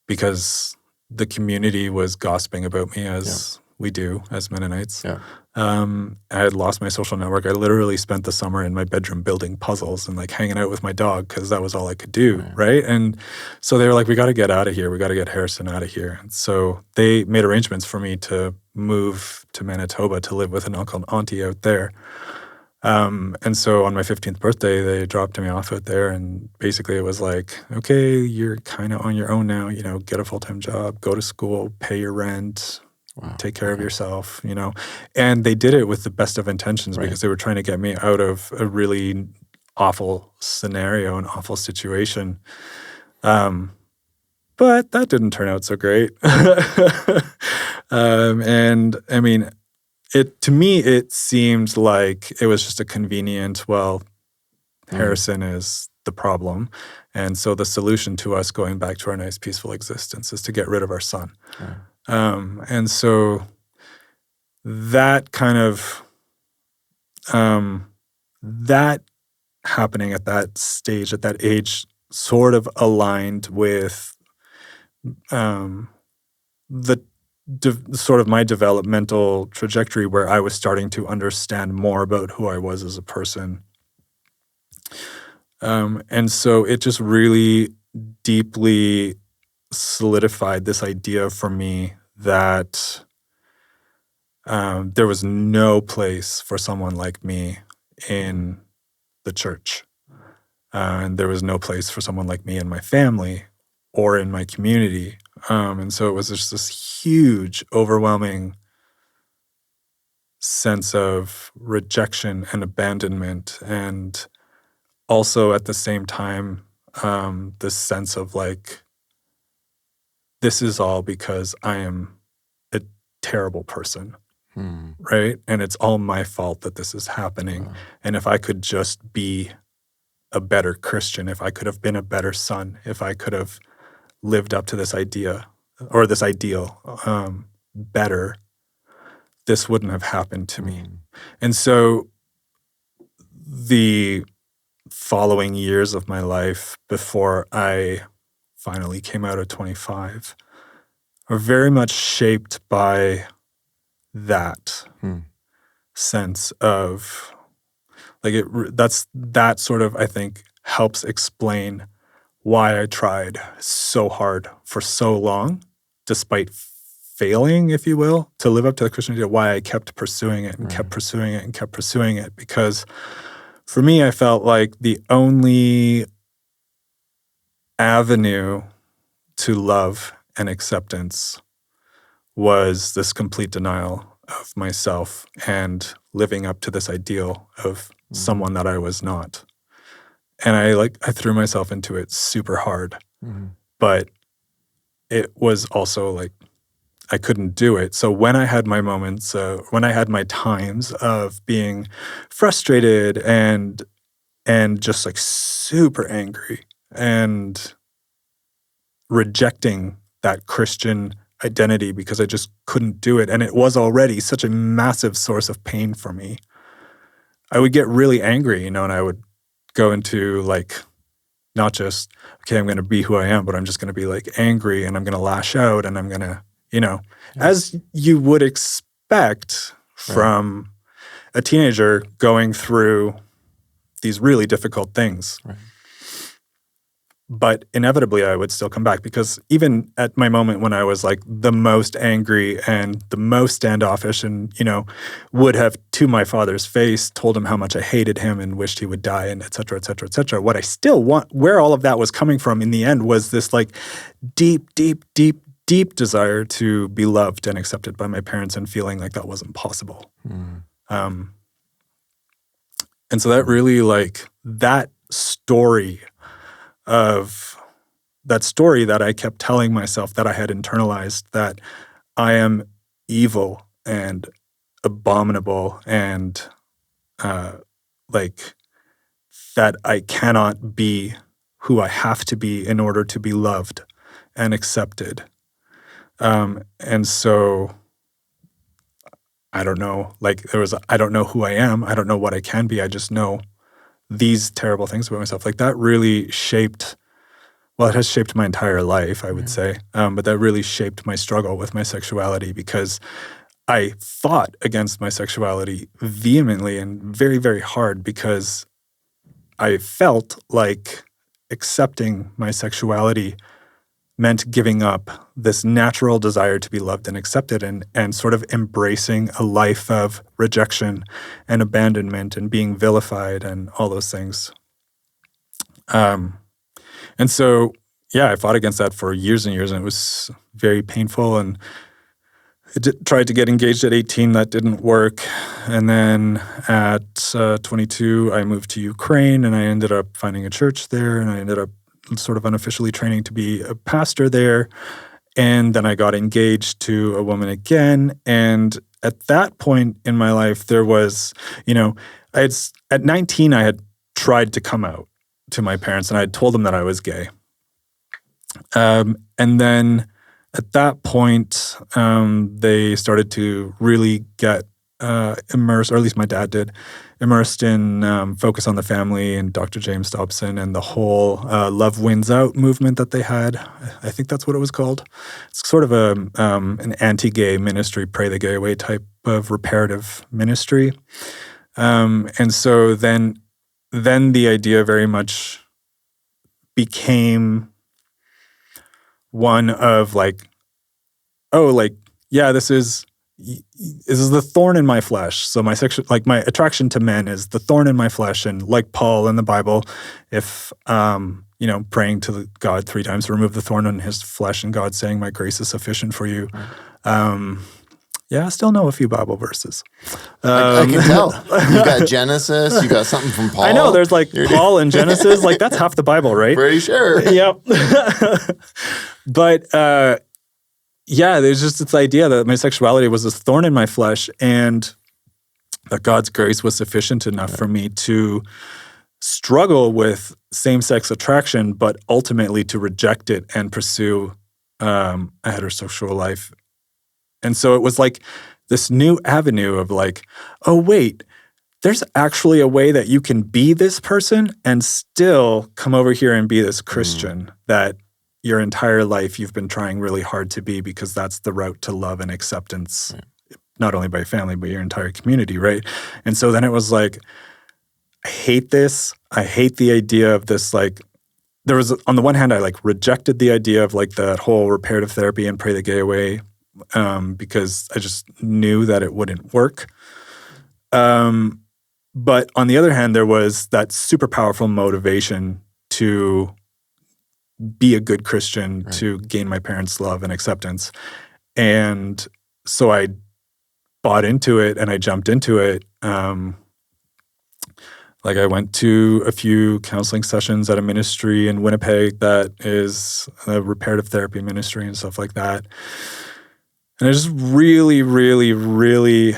S5: because the community was gossiping about me as we do as Mennonites.
S3: Yeah.
S5: I had lost my social network. I literally spent the summer in my bedroom building puzzles and like hanging out with my dog because that was all I could do, right? And so they were like, we got to get out of here. We got to get Harrison out of here. And so they made arrangements for me to move to Manitoba to live with an uncle and auntie out there. And so on my 15th birthday, they dropped me off out there, and basically it was like, okay, you're kind of on your own now, you know, get a full-time job, go to school, pay your rent, take care of yourself, you know. And they did it with the best of intentions because they were trying to get me out of a really awful scenario, an awful situation. But that didn't turn out so great. And I mean, to me, it seemed like it was just a convenient, well, Harrison is the problem. And so the solution to us going back to our nice, peaceful existence is to get rid of our son. And so that kind of, that happening at that stage, at that age, sort of aligned with sort of my developmental trajectory where I was starting to understand more about who I was as a person. And so it just really deeply solidified this idea for me that there was no place for someone like me in the church. And there was no place for someone like me in my family or in my community. And so it was just this huge, overwhelming sense of rejection and abandonment. And also at the same time, this sense of like, this is all because I am a terrible person, right? And it's all my fault that this is happening. And if I could just be a better Christian, if I could have been a better son, if I could have lived up to this idea or this ideal better, this wouldn't have happened to me. And so the following years of my life before I finally came out at 25 are very much shaped by that sense of like that sort of, I think, helps explain why I tried so hard for so long, despite failing, if you will, to live up to the Christian idea, why I kept pursuing it and kept pursuing it and kept pursuing it. Because for me, I felt like the only avenue to love and acceptance was this complete denial of myself and living up to this ideal of someone that I was not. And I threw myself into it super hard, but it was also like I couldn't do it. So when I had my moments, when I had my times of being frustrated and just like super angry and rejecting that Christian identity because I just couldn't do it, and it was already such a massive source of pain for me, I would get really angry, and I would go into like, not just, okay, I'm going to be who I am, but I'm just going to be like angry and I'm going to lash out and I'm going to, as you would expect from a teenager going through these really difficult things. but inevitably I would still come back, because even at my moment when I was like the most angry and the most standoffish and, would have to my father's face told him how much I hated him and wished he would die and et cetera, et cetera, et cetera. What I still want, where all of that was coming from in the end, was this like deep, deep, deep, deep desire to be loved and accepted by my parents, and feeling like that wasn't possible. And so that really, like, that story that I kept telling myself, that I had internalized, that I am evil and abominable and like that I cannot be who I have to be in order to be loved and accepted. And so I don't know, like I don't know who I am. I don't know what I can be. I just know these terrible things about myself. Like that really shaped, well, it has shaped my entire life, I would say. But that really shaped my struggle with my sexuality, because I fought against my sexuality vehemently and very, very hard, because I felt like accepting my sexuality meant giving up this natural desire to be loved and accepted, and sort of embracing a life of rejection and abandonment and being vilified and all those things. And so, I fought against that for years and years, and it was very painful. And I tried to get engaged at 18. That didn't work. And then at 22, I moved to Ukraine, and I ended up finding a church there, and I ended up sort of unofficially training to be a pastor there. And then I got engaged to a woman again. And at that point in my life, there was, at 19, I had tried to come out to my parents, and I had told them that I was gay. And then at that point, they started to really get immersed, or at least my dad did, immersed in Focus on the Family and Dr. James Dobson and the whole Love Wins Out movement that they had. I think that's what it was called. It's sort of an anti-gay ministry, pray the gay away type of reparative ministry. And so then the idea very much became one of like, this is the thorn in my flesh. So my my attraction to men is the thorn in my flesh. And like Paul in the Bible, if, praying to God 3 times to remove the thorn in his flesh, and God saying, my grace is sufficient for you. I still know a few Bible verses.
S3: I can tell. You got Genesis, you got something from Paul.
S5: I know, there's like Paul and Genesis, like that's half the Bible, right?
S3: Pretty sure.
S5: Yep. But there's just this idea that my sexuality was this thorn in my flesh, and that God's grace was sufficient enough for me to struggle with same-sex attraction, but ultimately to reject it and pursue a heterosexual life. And so it was like this new avenue of like, oh, wait, there's actually a way that you can be this person and still come over here and be this Christian that your entire life you've been trying really hard to be, because that's the route to love and acceptance, not only by family, but your entire community, right? And so then it was like, I hate this. I hate the idea of this, like, there was, on the one hand, I like rejected the idea of like that whole reparative therapy and pray the gay away, because I just knew that it wouldn't work. But on the other hand, there was that super powerful motivation to be a good Christian, to gain my parents' love and acceptance. And so I bought into it and I jumped into it. I went to a few counseling sessions at a ministry in Winnipeg that is a reparative therapy ministry and stuff like that. And I just really, really, really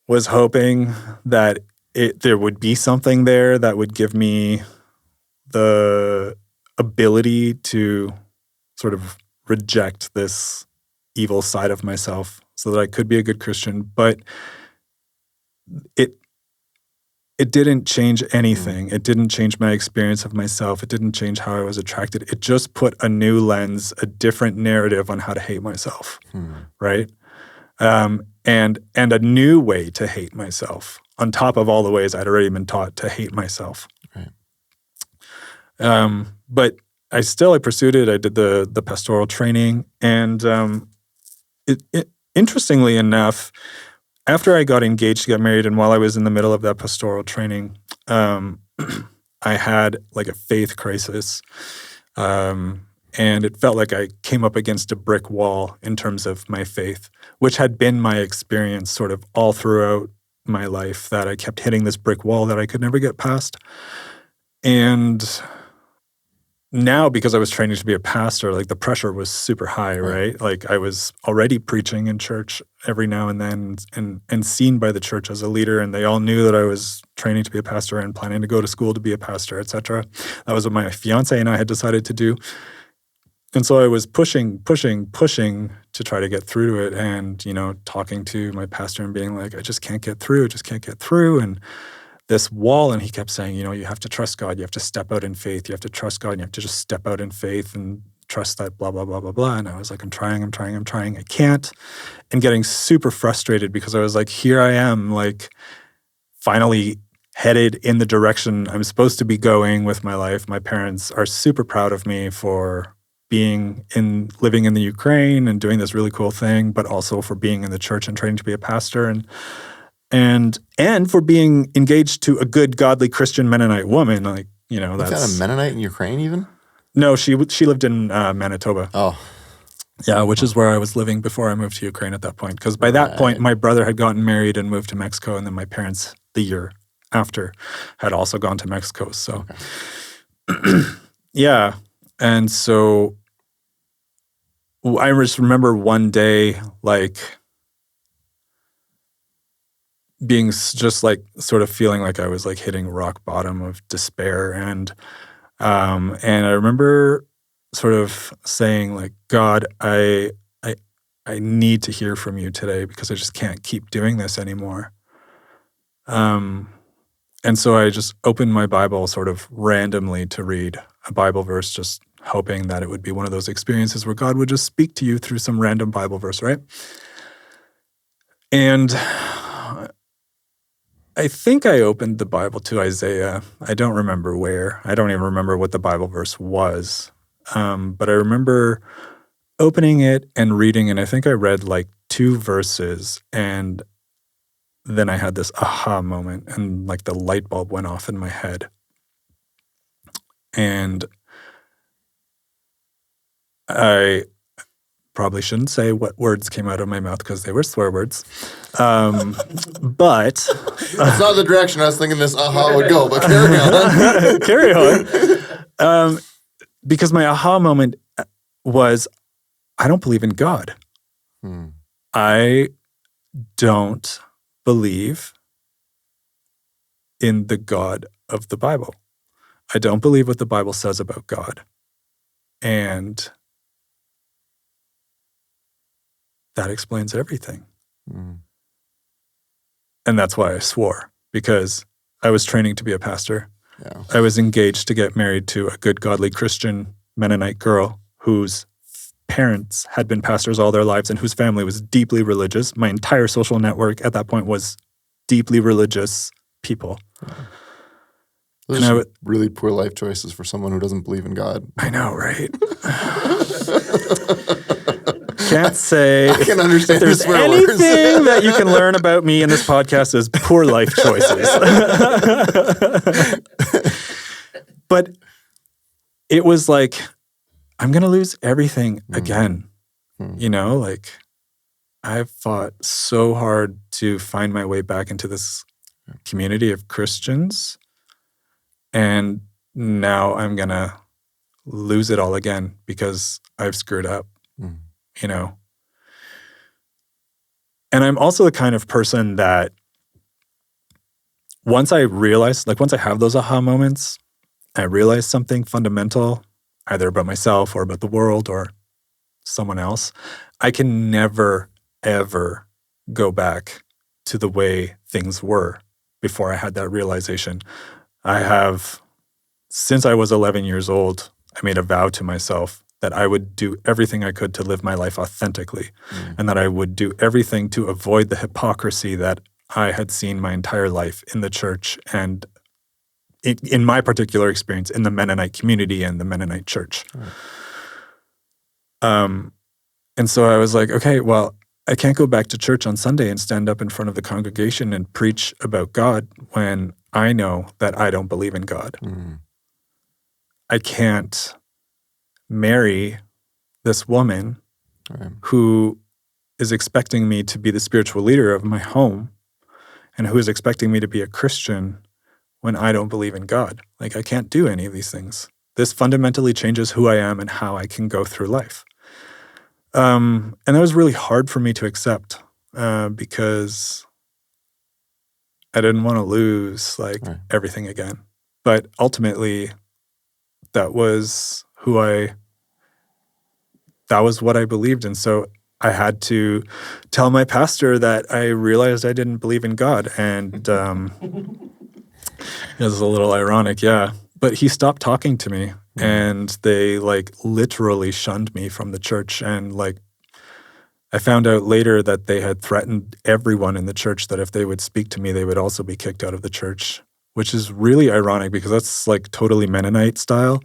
S5: was hoping that there would be something there that would give me the ability to sort of reject this evil side of myself so that I could be a good Christian. But it didn't change anything. It didn't change my experience of myself. It didn't change how I was attracted. It just put a new lens, a different narrative on how to hate myself, right? And a new way to hate myself on top of all the ways I'd already been taught to hate myself.
S3: Right.
S5: But I pursued it. I did the pastoral training, and interestingly enough, after I got engaged to get married, and while I was in the middle of that pastoral training, I had like a faith crisis, and it felt like I came up against a brick wall in terms of my faith, which had been my experience sort of all throughout my life, that I kept hitting this brick wall that I could never get past. And now, because I was training to be a pastor, like the pressure was super high, right? Like I was already preaching in church every now and then and seen by the church as a leader, and they all knew that I was training to be a pastor and planning to go to school to be a pastor, etc. That was what my fiance and I had decided to do. And so I was pushing to try to get through to it, and, you know, talking to my pastor and being like, I just can't get through, and this wall. And he kept saying, you know, you have to trust God, you have to step out in faith, you have to trust God, and you have to just step out in faith and trust that blah, blah, blah, blah, blah. And I was like, I'm trying, I can't. And getting super frustrated because I was like, here I am, like finally headed in the direction I'm supposed to be going with my life. My parents are super proud of me for living in the Ukraine and doing this really cool thing, but also for being in the church and training to be a pastor, and for being engaged to a good, godly Christian Mennonite woman. Like, you know, that's
S3: got a Mennonite in Ukraine even?
S5: No, she lived in Manitoba.
S3: Oh.
S5: Yeah, which is where I was living before I moved to Ukraine at that point. Because by that point, my brother had gotten married and moved to Mexico, and then my parents, the year after, had also gone to Mexico. So, yeah. And so I just remember one day, like, being just like sort of feeling like I was like hitting rock bottom of despair. And I remember sort of saying like, God, I need to hear from you today because I just can't keep doing this anymore. And so I just opened my Bible sort of randomly to read a Bible verse, just hoping that it would be one of those experiences where God would just speak to you through some random Bible verse, right? And I think I opened the Bible to Isaiah. I don't remember where. I don't even remember what the Bible verse was. But I remember opening it and reading, and I think I read like 2 verses, and then I had this aha moment, and like the light bulb went off in my head. And I probably shouldn't say what words came out of my mouth because they were swear words. But
S3: it's not the direction I was thinking this aha would go, but carry on.
S5: Carry on. Because my aha moment was, I don't believe in God. I don't believe in the God of the Bible. I don't believe what the Bible says about God. And that explains everything. And that's why I swore, because I was training to be a pastor.
S3: Yeah.
S5: I was engaged to get married to a good, godly Christian Mennonite girl whose parents had been pastors all their lives and whose family was deeply religious. My entire social network at that point was deeply religious people.
S3: Those are really poor life choices for someone who doesn't believe in God.
S5: I know, right? Can't say.
S3: I can understand
S5: if there's anything that you can learn about me in this podcast is poor life choices. But it was like, I'm going to lose everything again. You know, like I've fought so hard to find my way back into this community of Christians. And now I'm going to lose it all again because I've screwed up, you know. And I'm also the kind of person that once I have those aha moments, I realize something fundamental, either about myself or about the world or someone else, I can never, ever go back to the way things were before I had that realization. I have, since I was 11 years old, I made a vow to myself that I would do everything I could to live my life authentically, and that I would do everything to avoid the hypocrisy that I had seen my entire life in the church and in my particular experience, in the Mennonite community and the Mennonite church. And so I was like, okay, well, I can't go back to church on Sunday and stand up in front of the congregation and preach about God when I know that I don't believe in God. I can't marry this woman who is expecting me to be the spiritual leader of my home and who is expecting me to be a Christian when I don't believe in God. Like, I can't do any of these things. This fundamentally changes who I am and how I can go through life. And that was really hard for me to accept because I didn't want to lose everything again. But ultimately, that was that was what I believed in. So I had to tell my pastor that I realized I didn't believe in God. And it was a little ironic, yeah. But he stopped talking to me. And they literally shunned me from the church. And I found out later that they had threatened everyone in the church that if they would speak to me, they would also be kicked out of the church, which is really ironic because that's totally Mennonite style.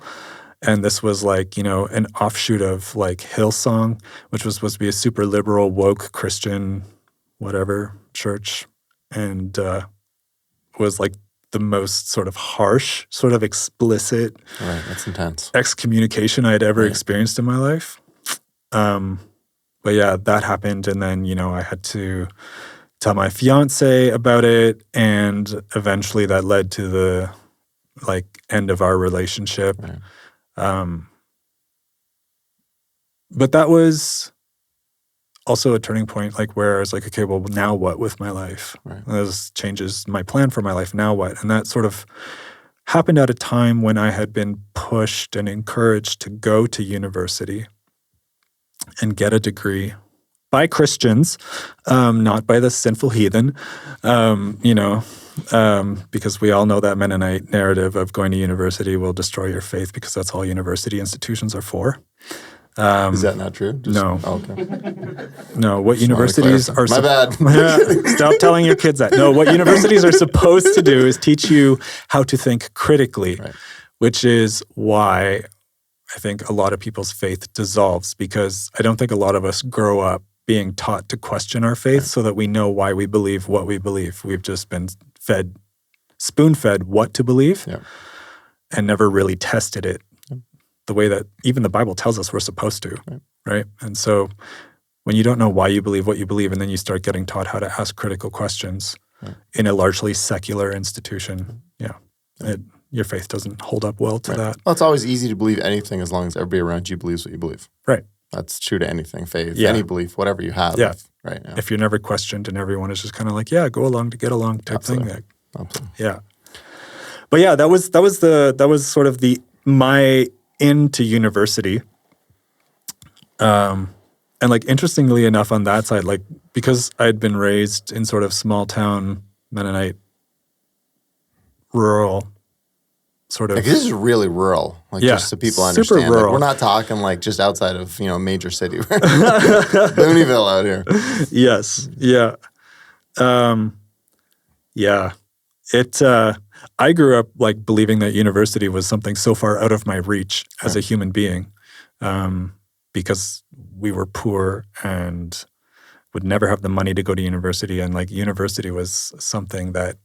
S5: And this was an offshoot of Hillsong, which was supposed to be a super liberal, woke Christian, whatever, church. And was the most sort of harsh, sort of explicit,
S3: right? That's intense.
S5: Excommunication I had ever experienced in my life. But yeah, that happened, and then I had to tell my fiance about it, and eventually that led to the end of our relationship. Right. But that was also a turning point, where I was like, okay, well, now what with my life? Right. This changes my plan for my life. Now what? And that sort of happened at a time when I had been pushed and encouraged to go to university and get a degree by Christians, not by the sinful heathen, because we all know that Mennonite narrative of going to university will destroy your faith because that's all university institutions are for.
S3: Is that not true?
S5: No.
S3: Oh, okay.
S5: No, what universities are...
S3: My bad.
S5: Stop telling your kids that. No, what universities are supposed to do is teach you how to think critically, which is why I think a lot of people's faith dissolves, because I don't think a lot of us grow up being taught to question our faith so that we know why we believe what we believe. We've just been spoon-fed what to believe and never really tested it the way that even the Bible tells us we're supposed to, right? And so when you don't know why you believe what you believe, and then you start getting taught how to ask critical questions in a largely secular institution, your faith doesn't hold up well to that.
S3: Well, it's always easy to believe anything as long as everybody around you believes what you believe.
S5: Right.
S3: That's true to anything, faith, any belief, whatever you have. Right now.
S5: If you're never questioned and everyone is just kind of go along to get along type thing.
S3: Absolutely.
S5: Yeah. But yeah, that was sort of my into university. And interestingly enough on that side, because I'd been raised in sort of small town Mennonite rural sort of...
S3: this is really rural, just so people understand.
S5: Super rural.
S3: We're not talking just outside of, major city. Booneyville out here.
S5: Yes. Yeah. I grew up believing that university was something so far out of my reach as a human being, because we were poor and would never have the money to go to university. And university was something that,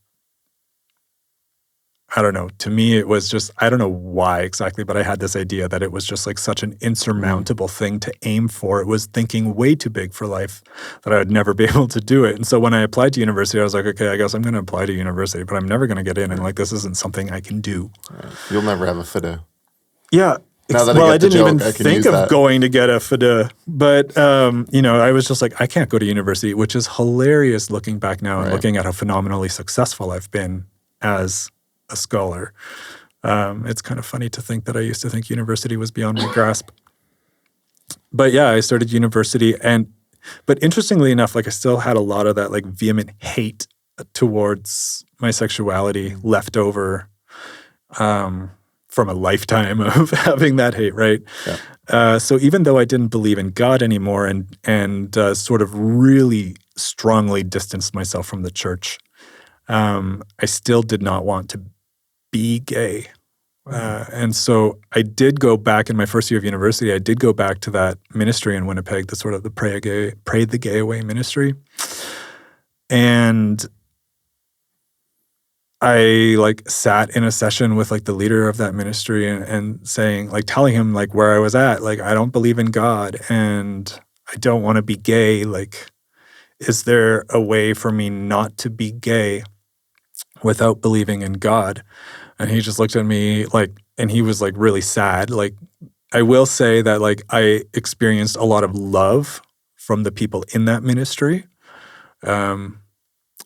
S5: I don't know, to me it was just, I don't know why exactly, but I had this idea that it was just such an insurmountable thing to aim for. It was thinking way too big for life, that I would never be able to do it. And so when I applied to university, I was like, okay, I guess I'm going to apply to university, but I'm never going to get in. And this isn't something I can do.
S3: You'll never have a FIDA.
S5: Yeah. I didn't even think of going to get a FIDA, but I was just I can't go to university, which is hilarious looking back now and looking at how phenomenally successful I've been as a scholar. It's kind of funny to think that I used to think university was beyond my grasp. But yeah, I started university, but interestingly enough, I still had a lot of that vehement hate towards my sexuality left over from a lifetime of having that hate, right? Yeah. So even though I didn't believe in God anymore and sort of really strongly distanced myself from the church, I still did not want to be gay. And so I did go back in my first year of university. I did go back to that ministry in Winnipeg, the sort of the Pray the Gay Away ministry. And I like sat in a session with like the leader of that ministry and saying, like telling him like where I was at, like, I don't believe in God and I don't want to be gay. Like, is there a way for me not to be gay without believing in God? And he just looked at me like, and he was like really sad. Like, I will say that like I experienced a lot of love from the people in that ministry.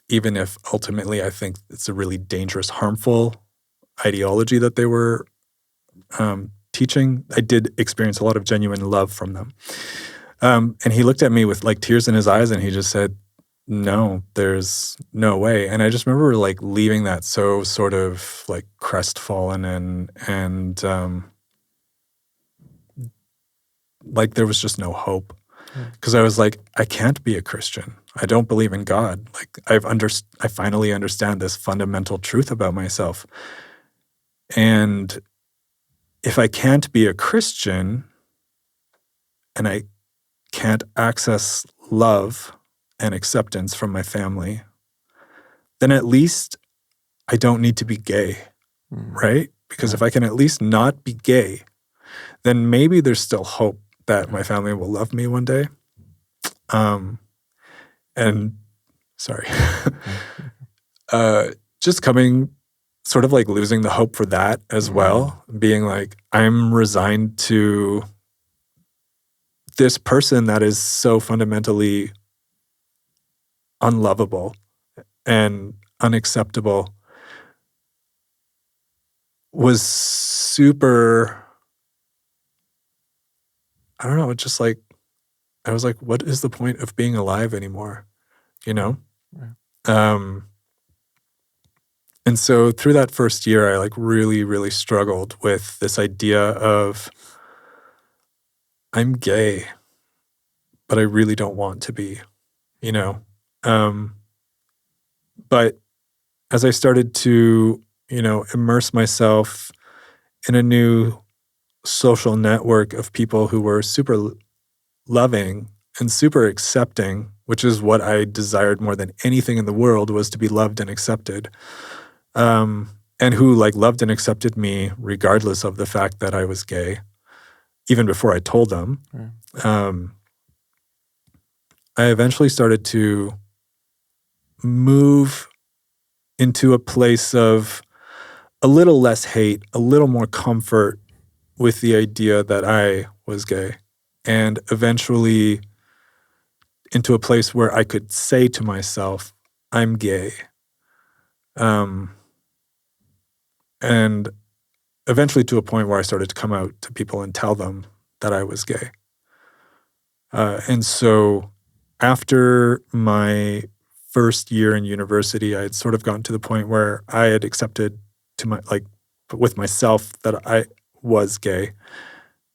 S5: Even if ultimately I think it's a really dangerous, harmful ideology that they were teaching, I did experience a lot of genuine love from them. And he looked at me with like tears in his eyes and he just said, no, there's no way. And I just remember like leaving that so sort of like crestfallen and like there was just no hope. Because I was like, I can't be a Christian. I don't believe in God. Like I finally understand this fundamental truth about myself. And if I can't be a Christian and I can't access love and acceptance from my family, then at least I don't need to be gay, right? Because if I can at least not be gay, then maybe there's still hope that my family will love me one day. And sorry, just coming, sort of like losing the hope for that as well, being like, I'm resigned to this person that is so fundamentally unlovable and unacceptable, was super, I don't know, just like, I was like, what is the point of being alive anymore? You know? Right. And so through that first year, I like really, really struggled with this idea of I'm gay, but I really don't want to be, you know? But as I started to, you know, immerse myself in a new social network of people who were super loving and super accepting, which is what I desired more than anything in the world, was to be loved and accepted. And who like loved and accepted me regardless of the fact that I was gay, even before I told them. I eventually started to move into a place of a little less hate, a little more comfort with the idea that I was gay, and eventually into a place where I could say to myself, I'm gay. And eventually to a point where I started to come out to people and tell them that I was gay. And so after my first year in university, I had sort of gotten to the point where I had accepted to my, like, with myself that I was gay,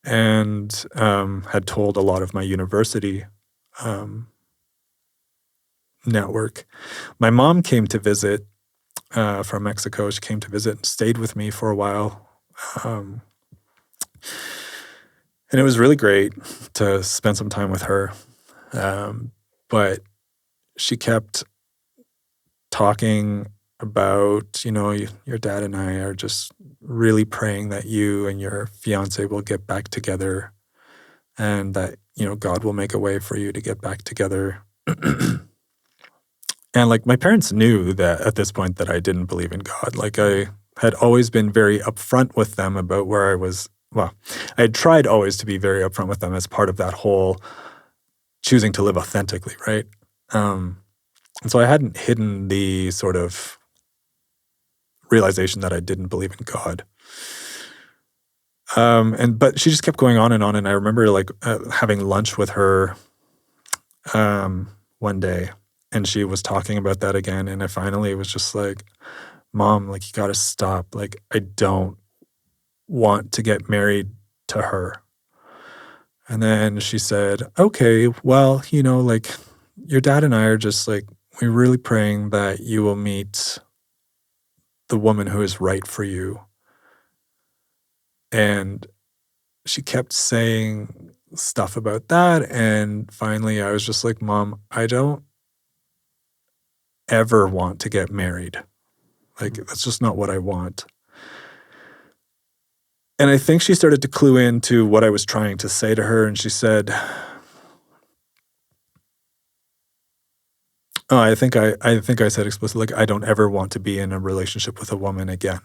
S5: and had told a lot of my university network. My mom came to visit from Mexico. She came to visit and stayed with me for a while. And it was really great to spend some time with her. But she kept talking about, you know, your dad and I are just really praying that you and your fiance will get back together, and that, you know, God will make a way for you to get back together. And like my parents knew that at this point that I didn't believe in God. Like I had always been very upfront with them about where I was. Well, I had tried always to be very upfront with them as part of that whole choosing to live authentically, right? And so I hadn't hidden the sort of realization that I didn't believe in God. But she just kept going on, and I remember like having lunch with her one day, and she was talking about that again, and I finally was just like, Mom, like, you gotta stop. Like, I don't want to get married to her. And then she said, okay, well, you know, like, your dad and I are just like, we're really praying that you will meet the woman who is right for you. And she kept saying stuff about that. And finally, I was just like, Mom, I don't ever want to get married. Like, that's just not what I want. And I think she started to clue into what I was trying to say to her. And she said, I think I said explicitly, like, I don't ever want to be in a relationship with a woman again.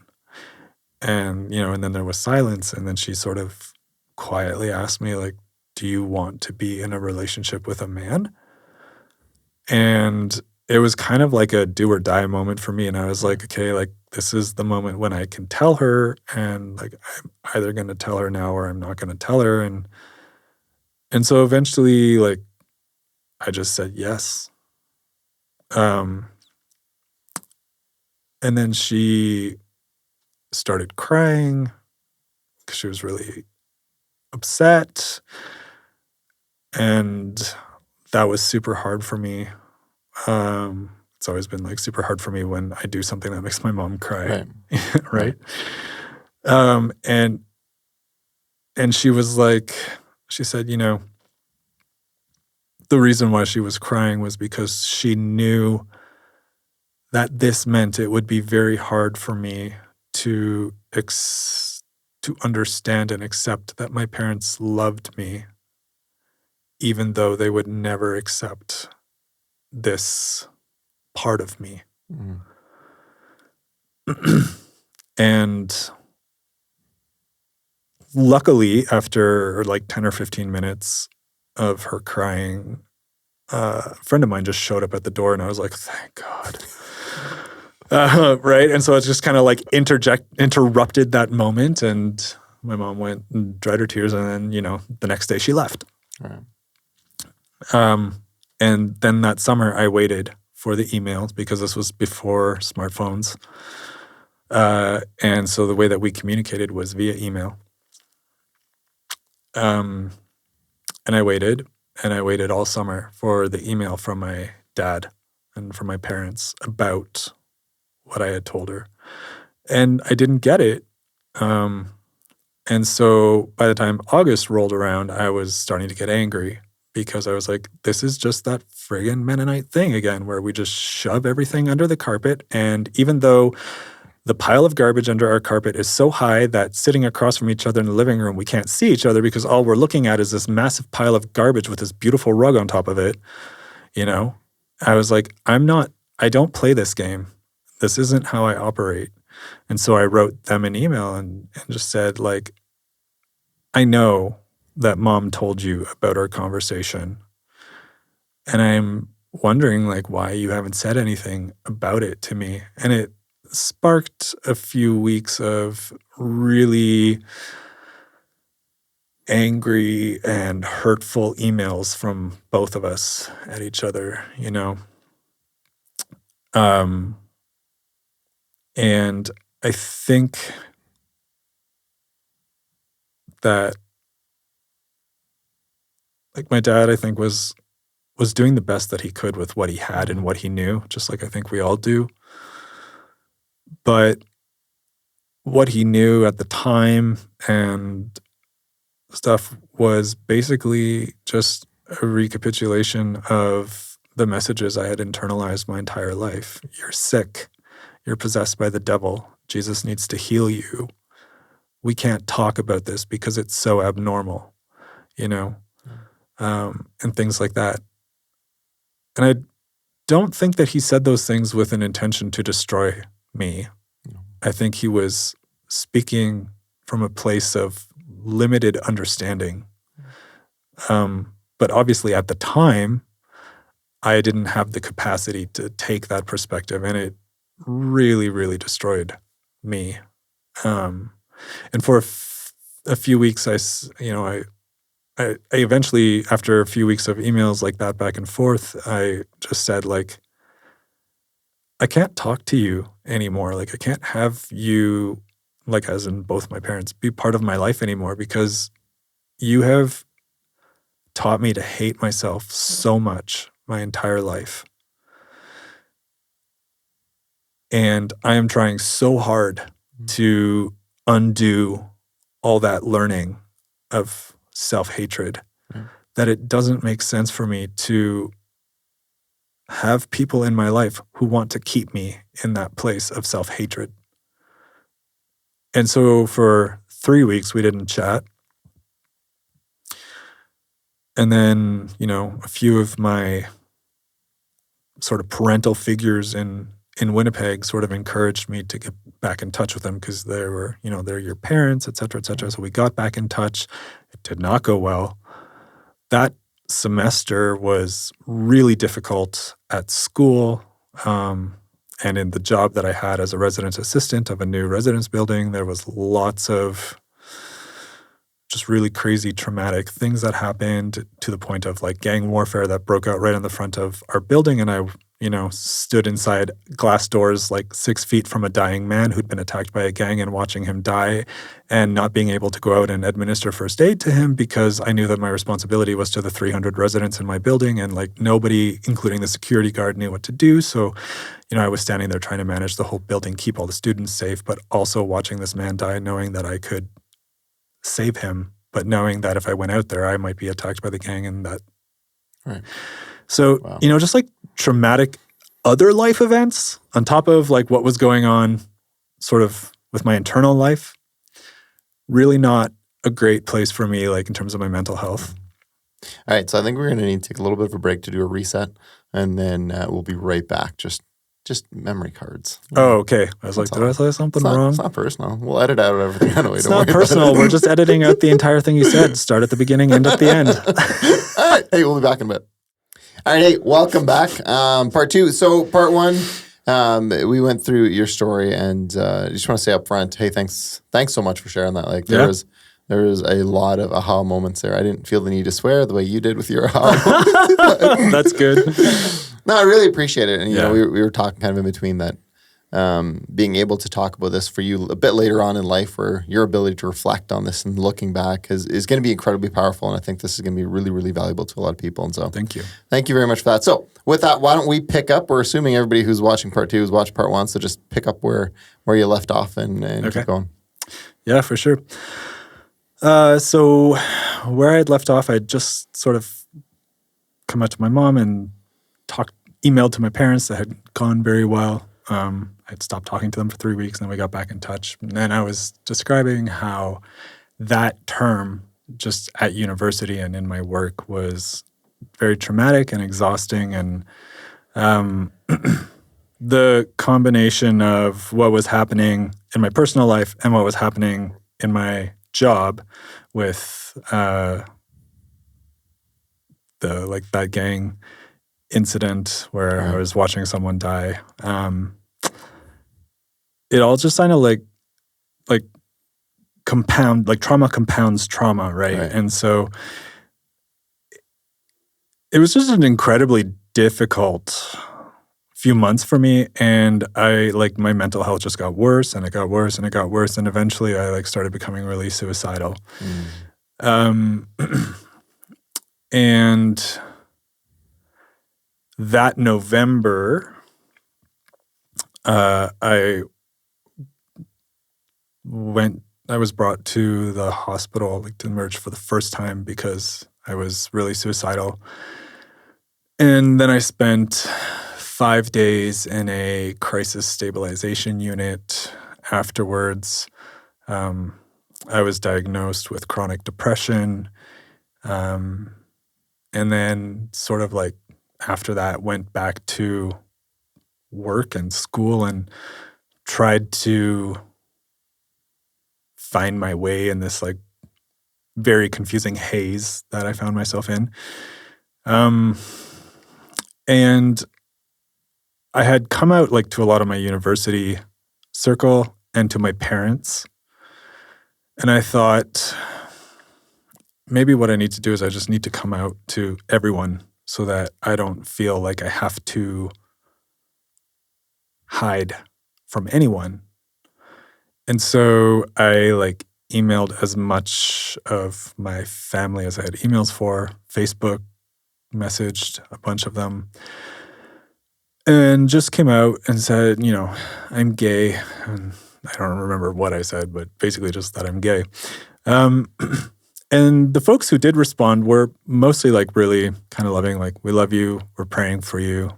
S5: And, and then there was silence. And then she sort of quietly asked me, like, do you want to be in a relationship with a man? And it was kind of like a do or die moment for me. And I was like, okay, like, this is the moment when I can tell her, and like, I'm either going to tell her now or I'm not going to tell her. And so eventually, like, I just said yes. And then she started crying because she was really upset. And that was super hard for me. It's always been like super hard for me when I do something that makes my mom cry. Right. And she was like, she said, the reason why she was crying was because she knew that this meant it would be very hard for me to understand and accept that my parents loved me, even though they would never accept this part of me.
S3: Mm.
S5: And luckily, after like 10 or 15 minutes of her crying, a friend of mine just showed up at the door, and I was like, thank God. Right? And so it's just kind of like interrupted that moment, and my mom went and dried her tears, and then, the next day she left.
S3: Right.
S5: And then that summer I waited for the emails, because this was before smartphones. And so the way that we communicated was via email. And I waited all summer for the email from my dad and from my parents about what I had told her. And I didn't get it. And so by the time August rolled around, I was starting to get angry, because I was like, this is just that friggin' Mennonite thing again, where we just shove everything under the carpet. And even though the pile of garbage under our carpet is so high that sitting across from each other in the living room, we can't see each other, because all we're looking at is this massive pile of garbage with this beautiful rug on top of it. I was like, I don't play this game. This isn't how I operate. And so I wrote them an email and just said, like, I know that Mom told you about our conversation, and I'm wondering, like, why you haven't said anything about it to me. And it sparked a few weeks of really angry and hurtful emails from both of us at each other, and I think that, like, my dad, I think, was doing the best that he could with what he had and what he knew, just like I think we all do. But what he knew at the time and stuff was basically just a recapitulation of the messages I had internalized my entire life. You're sick. You're possessed by the devil. Jesus needs to heal you. We can't talk about this because it's so abnormal, and things like that. And I don't think that he said those things with an intention to destroy me. No. I think he was speaking from a place of limited understanding. But obviously at the time, I didn't have the capacity to take that perspective, and it really, really destroyed me. And for a few weeks, I eventually, after a few weeks of emails like that back and forth, I just said, like, I can't talk to you anymore. Like, I can't have you, like, as in both my parents, be part of my life anymore, because you have taught me to hate myself so much my entire life. And I am trying so hard to undo all that learning of self-hatred that it doesn't make sense for me to have people in my life who want to keep me in that place of self-hatred. And so for 3 weeks, we didn't chat. And then, a few of my sort of parental figures in Winnipeg sort of encouraged me to get back in touch with them because they were, they're your parents, et cetera, et cetera. So we got back in touch. It did not go well. That semester was really difficult at school. And in the job that I had as a residence assistant of a new residence building, there was lots of just really crazy traumatic things that happened to the point of like gang warfare that broke out right in the front of our building. And I, stood inside glass doors like 6 feet from a dying man who'd been attacked by a gang and watching him die and not being able to go out and administer first aid to him because I knew that my responsibility was to the 300 residents in my building and like nobody, including the security guard, knew what to do. So, I was standing there trying to manage the whole building, keep all the students safe, but also watching this man die, knowing that I could save him, but knowing that if I went out there, I might be attacked by the gang and that.
S3: Right.
S5: So,
S3: Wow.
S5: Just like traumatic other life events on top of like what was going on sort of with my internal life, really not a great place for me, like in terms of my mental health.
S3: All right. So I think we're going to need to take a little bit of a break to do a reset, and then we'll be right back. Just memory cards.
S5: Oh, okay. I was like, did I say something wrong?
S3: It's not personal. We'll edit out everything anyway.
S5: It's not personal. We're just editing out the entire thing you said. Start at the beginning, end at the end.
S3: All right. Hey, we'll be back in a bit. All right. Hey, welcome back. Part two. So part one, we went through your story, and I just want to say up front, hey, thanks so much for sharing that. Like there was a lot of aha moments there. I didn't feel the need to swear the way you did with your aha moments.
S5: That's good.
S3: No, I really appreciate it. And, we were talking kind of in between that, being able to talk about this for you a bit later on in life where your ability to reflect on this and looking back is going to be incredibly powerful. And I think this is going to be really, really valuable to a lot of people. And so
S5: thank you.
S3: Thank you very much for that. So with that, why don't we pick up? We're assuming everybody who's watching part two has watched part one. So just pick up where you left off and
S5: okay.
S3: Keep going.
S5: Yeah, for sure. So where I had left off, I'd just sort of come out to my mom and emailed to my parents that had gone very well. I'd stopped talking to them for 3 weeks, and then we got back in touch. And then I was describing how that term just at university and in my work was very traumatic and exhausting. And the combination of what was happening in my personal life and what was happening in my job with that gang incident where I was watching someone die. It all just kind of like compound, like trauma compounds trauma, right? And so it was just an incredibly difficult few months for me, and my mental health just got worse, and it got worse, and it got worse, and eventually I started becoming really suicidal. And that November, I was brought to the hospital, to emerge for the first time because I was really suicidal. And then I spent 5 days in a crisis stabilization unit afterwards. I was diagnosed with chronic depression. And then sort of after that, went back to work and school and tried to find my way in this very confusing haze that I found myself in. And I had come out to a lot of my university circle and to my parents. And I thought maybe what I need to do is I just need to come out to everyone so that I don't feel like I have to hide from anyone. And so I emailed as much of my family as I had emails for, Facebook, messaged a bunch of them. and just came out and said, I'm gay. And I don't remember what I said, but basically just that I'm gay. And the folks who did respond were mostly like really kind of loving, like, we love you, we're praying for you.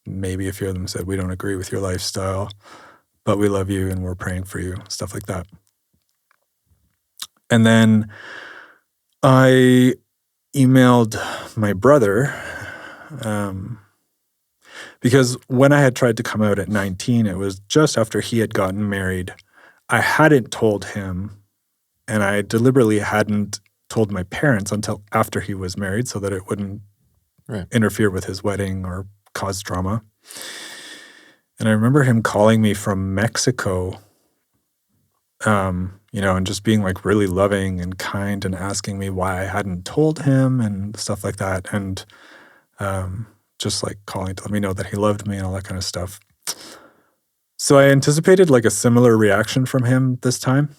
S5: Maybe a few of them said, we don't agree with your lifestyle, but we love you and we're praying for you, stuff like that. And then I emailed my brother, because when I had tried to come out at 19, it was just after he had gotten married. I hadn't told him, and I deliberately hadn't told my parents until after he was married so that it wouldn't interfere with his wedding or cause drama. And I remember him calling me from Mexico, and just being like really loving and kind and asking me why I hadn't told him and stuff like that. And just like calling to let me know that he loved me and all that kind of stuff. So I anticipated like a similar reaction from him this time.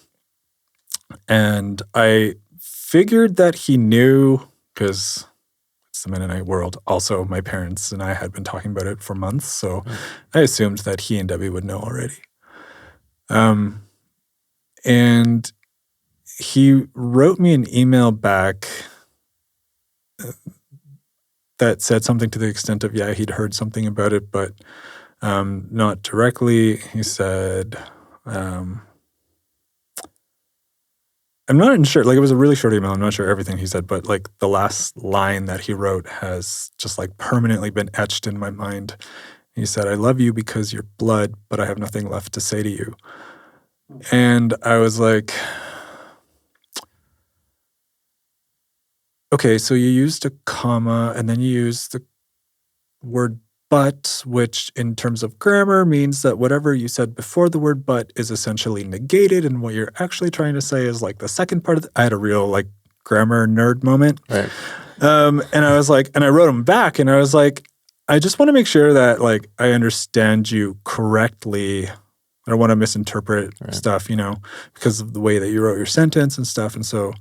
S5: And I figured that he knew, because it's the Mennonite world. Also, my parents and I had been talking about it for months. So I assumed that he and Debbie would know already. And he wrote me an email back that said something to the extent of, yeah, he'd heard something about it, but not directly. He said, I'm not sure, like it was a really short email. I'm not sure everything he said, but like the last line that he wrote has just like permanently been etched in my mind. He said, I love you because you're blood, but I have nothing left to say to you. And I was like, okay, so you used a comma and then you used the word but, which in terms of grammar means that whatever you said before the word but is essentially negated, and what you're actually trying to say is like the second part of I had a real like grammar nerd moment. Right. And I was like, and I wrote him back and I was like, I just want to make sure that like I understand you correctly. I don't want to misinterpret stuff, because of the way that you wrote your sentence and stuff. And so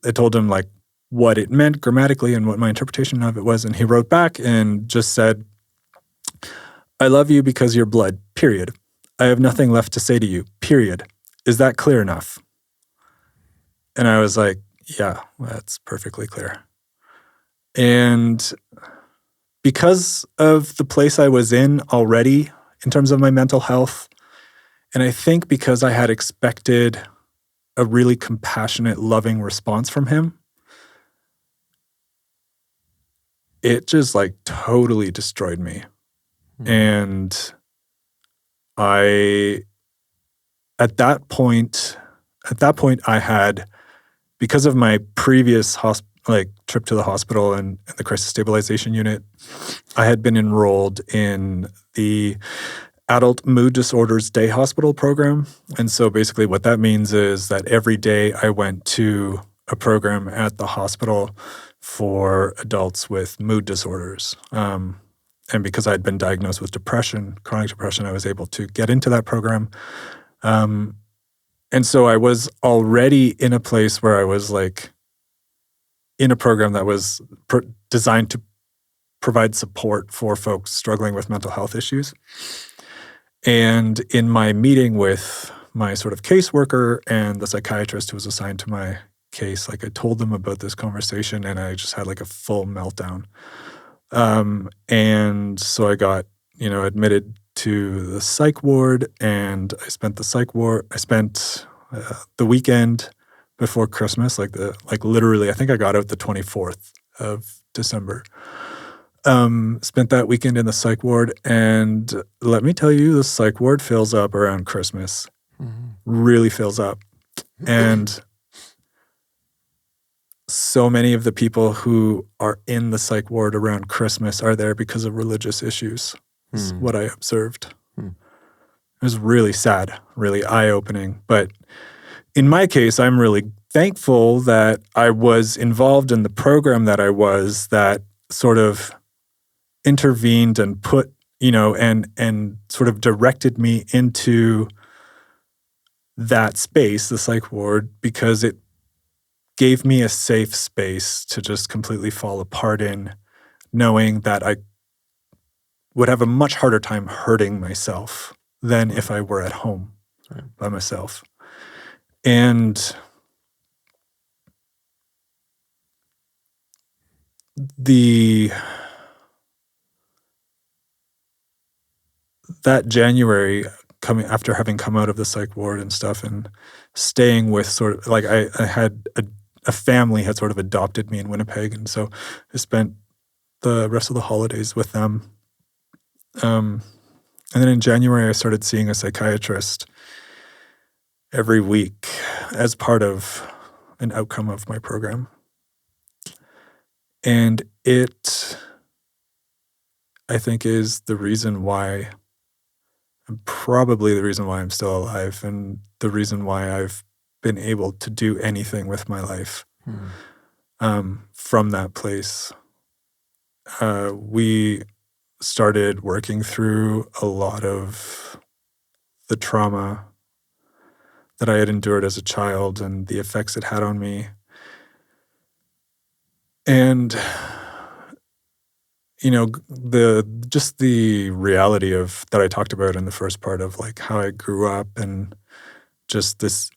S5: I told him like what it meant grammatically and what my interpretation of it was. And he wrote back and just said, I love you because you're blood, period. I have nothing left to say to you, period. Is that clear enough? And I was like, yeah, that's perfectly clear. And because of the place I was in already in terms of my mental health, and I think because I had expected a really compassionate, loving response from him, it just like totally destroyed me. And at that point I had, because of my previous trip to the hospital and the crisis stabilization unit, I had been enrolled in the Adult Mood Disorders Day Hospital program. And so basically what that means is that every day I went to a program at the hospital for adults with mood disorders. And because I'd been diagnosed with depression, chronic depression, I was able to get into that program. And so I was already in a place where I was like in a program that was designed to provide support for folks struggling with mental health issues. And in my meeting with my sort of caseworker and the psychiatrist who was assigned to my case, like I told them about this conversation and I just had like a full meltdown. And so I got, admitted to the psych ward, and I spent the weekend before Christmas, literally, I think I got out the 24th of December. Spent that weekend in the psych ward, and let me tell you, the psych ward fills up around Christmas. Really fills up. And so many of the people who are in the psych ward around Christmas are there because of religious issues, is what I observed. It was really sad, really eye-opening. But in my case, I'm really thankful that I was involved in the program that sort of intervened and put, and sort of directed me into that space, the psych ward, because it gave me a safe space to just completely fall apart in, knowing that I would have a much harder time hurting myself than if I were at home by myself. And that January, coming after having come out of the psych ward and stuff, and staying with sort of like I had a family had sort of adopted me in Winnipeg, and so I spent the rest of the holidays with them. And then in January, I started seeing a psychiatrist every week as part of an outcome of my program. And it, I think, is the reason why, probably the reason why I'm still alive, and the reason why I've been able to do anything with my life from that place. We started working through a lot of the trauma that I had endured as a child and the effects it had on me. And the reality of that I talked about in the first part of like how I grew up, and just this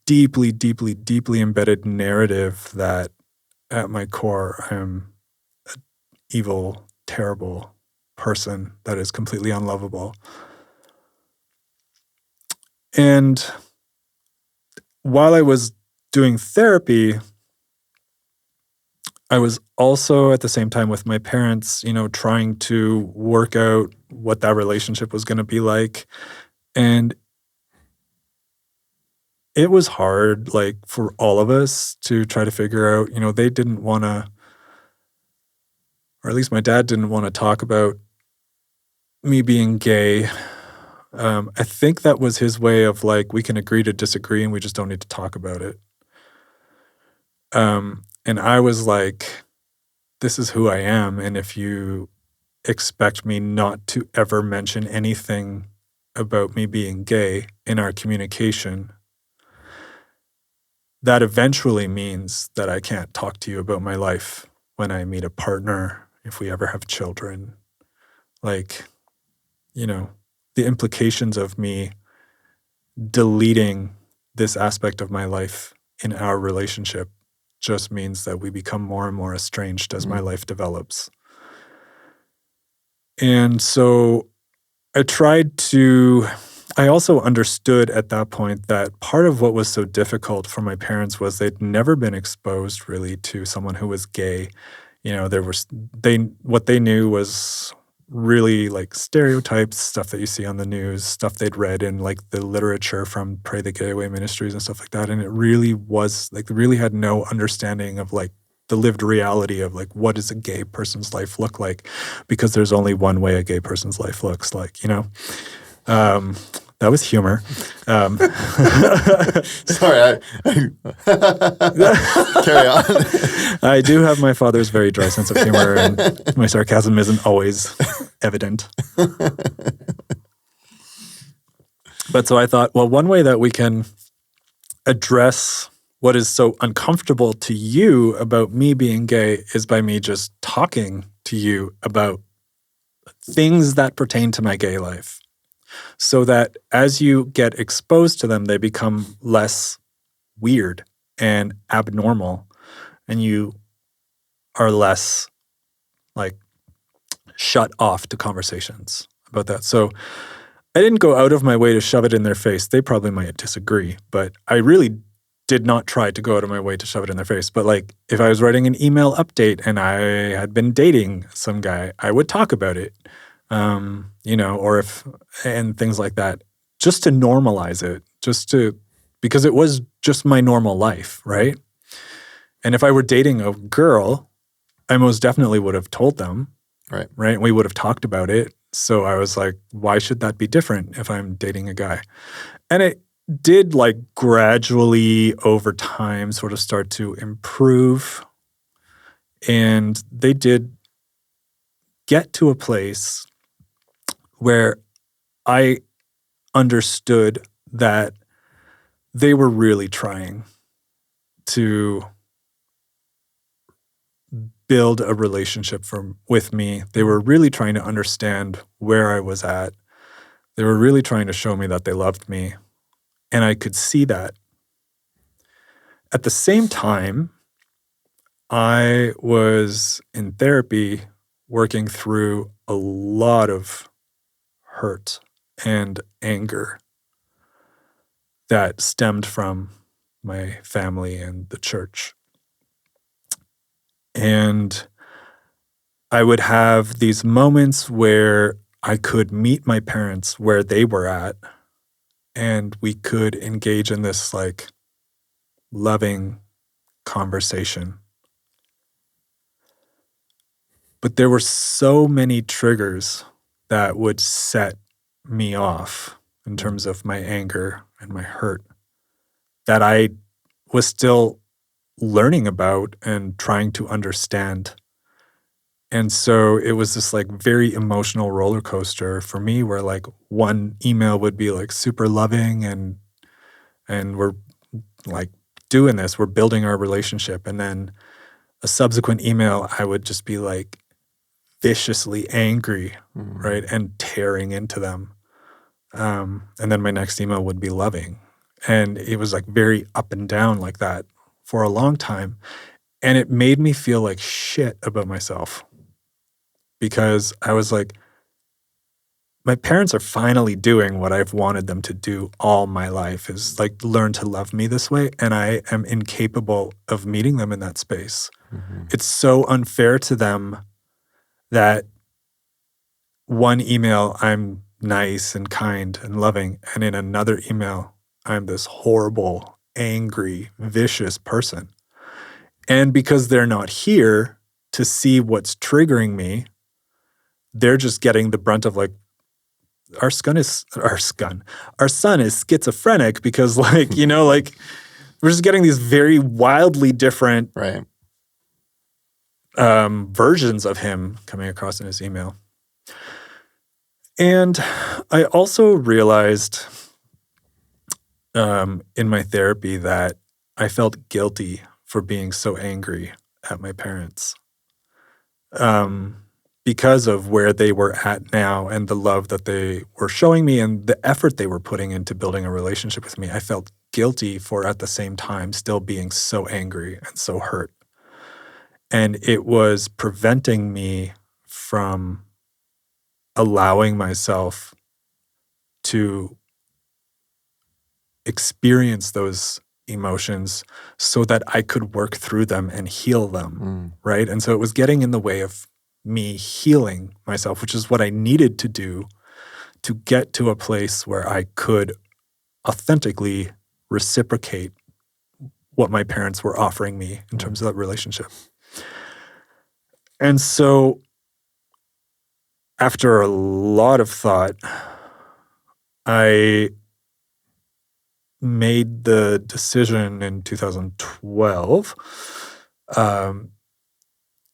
S5: deeply, deeply, deeply embedded narrative that at my core I'm an evil, terrible person that is completely unlovable. And while I was doing therapy, I was also at the same time with my parents, trying to work out what that relationship was going to be like. And it was hard, like, for all of us to try to figure out, they didn't want to, or at least my dad didn't want to talk about me being gay. I think that was his way of like, we can agree to disagree and we just don't need to talk about it. And I was like, this is who I am. And if you expect me not to ever mention anything about me being gay in our communication, that eventually means that I can't talk to you about my life when I meet a partner, if we ever have children. Like, the implications of me deleting this aspect of my life in our relationship just means that we become more and more estranged as my life develops. And so I also understood at that point that part of what was so difficult for my parents was they'd never been exposed really to someone who was gay. What they knew was really like stereotypes, stuff that you see on the news, stuff they'd read in like the literature from Pray the Gay Away ministries and stuff like that. And it really was like, they really had no understanding of like the lived reality of like, what does a gay person's life look like? Because there's only one way a gay person's life looks like, that was humor.
S3: Sorry, carry on.
S5: I do have my father's very dry sense of humor, and my sarcasm isn't always evident. But so I thought, well, one way that we can address what is so uncomfortable to you about me being gay is by me just talking to you about things that pertain to my gay life. So that as you get exposed to them, they become less weird and abnormal, and you are less like shut off to conversations about that. So I didn't go out of my way to shove it in their face. They probably might disagree, but I really did not try to go out of my way to shove it in their face. But like if I was writing an email update and I had been dating some guy, I would talk about it. And things like that, just to normalize it, because it was just my normal life, right? And if I were dating a girl, I most definitely would have told them, right? We would have talked about it. So I was like, why should that be different if I'm dating a guy? And it did like gradually over time sort of start to improve. And they did get to a place where I understood that they were really trying to build a relationship with me. They were really trying to understand where I was at. They were really trying to show me that they loved me. And I could see that. At the same time, I was in therapy working through a lot of hurt and anger that stemmed from my family and the church. And I would have these moments where I could meet my parents where they were at, and we could engage in this like loving conversation. But there were so many triggers that would set me off in terms of my anger and my hurt that I was still learning about and trying to understand. And so it was this like very emotional roller coaster for me where like one email would be like super loving and we're like doing this, we're building our relationship. And then a subsequent email, I would just be like viciously angry, right? And tearing into them. And then my next email would be loving. And it was like very up and down like that for a long time. And it made me feel like shit about myself because I was like, my parents are finally doing what I've wanted them to do all my life is like learn to love me this way. And I am incapable of meeting them in that space. It's so unfair to them that one email I'm nice and kind and loving, and in another email, I'm this horrible, angry, vicious person. And because they're not here to see what's triggering me, they're just getting the brunt of like, our son is schizophrenic because like, you know, like we're just getting these very wildly different versions of him coming across in his email. And I also realized in my therapy that I felt guilty for being so angry at my parents because of where they were at now and the love that they were showing me and the effort they were putting into building a relationship with me. I felt guilty for at the same time still being so angry and so hurt. And it was preventing me from allowing myself to experience those emotions so that I could work through them and heal them, right? And so it was getting in the way of me healing myself, which is what I needed to do to get to a place where I could authentically reciprocate what my parents were offering me in terms of that relationship. And so after a lot of thought, I made the decision in 2012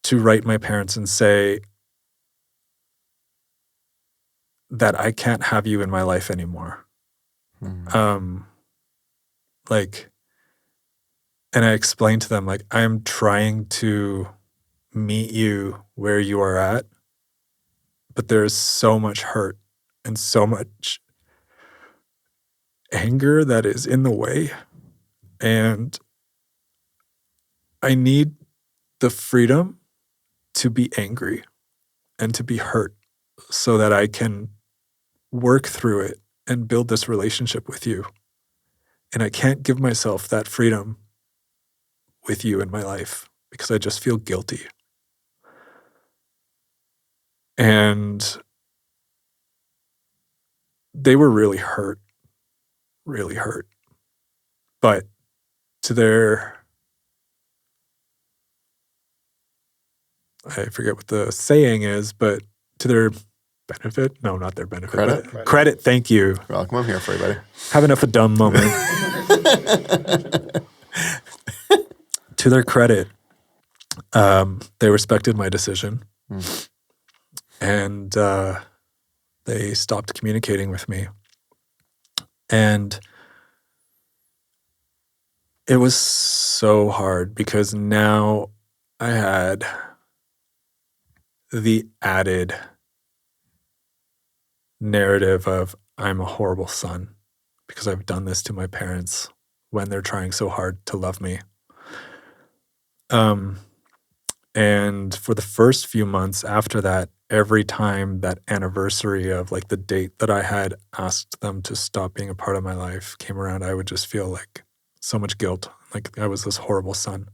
S5: to write my parents and say that I can't have you in my life anymore. And I explained to them, like, I'm trying to meet you where you are at, but there's so much hurt and so much anger that is in the way. And I need the freedom to be angry and to be hurt so that I can work through it and build this relationship with you. And I can't give myself that freedom with you in my life because I just feel guilty. And they were really hurt. But to their, I forget what the saying is, but to their benefit? No, not their benefit.
S3: Credit?
S5: Credit, thank you.
S3: You're welcome. I'm here for you, buddy.
S5: Having a dumb moment. To their credit, they respected my decision. And they stopped communicating with me. And it was so hard because now I had the added narrative of I'm a horrible son because I've done this to my parents when they're trying so hard to love me. And for the first few months after that, every time that anniversary of like the date that I had asked them to stop being a part of my life came around, I would just feel like so much guilt, like I was this horrible son.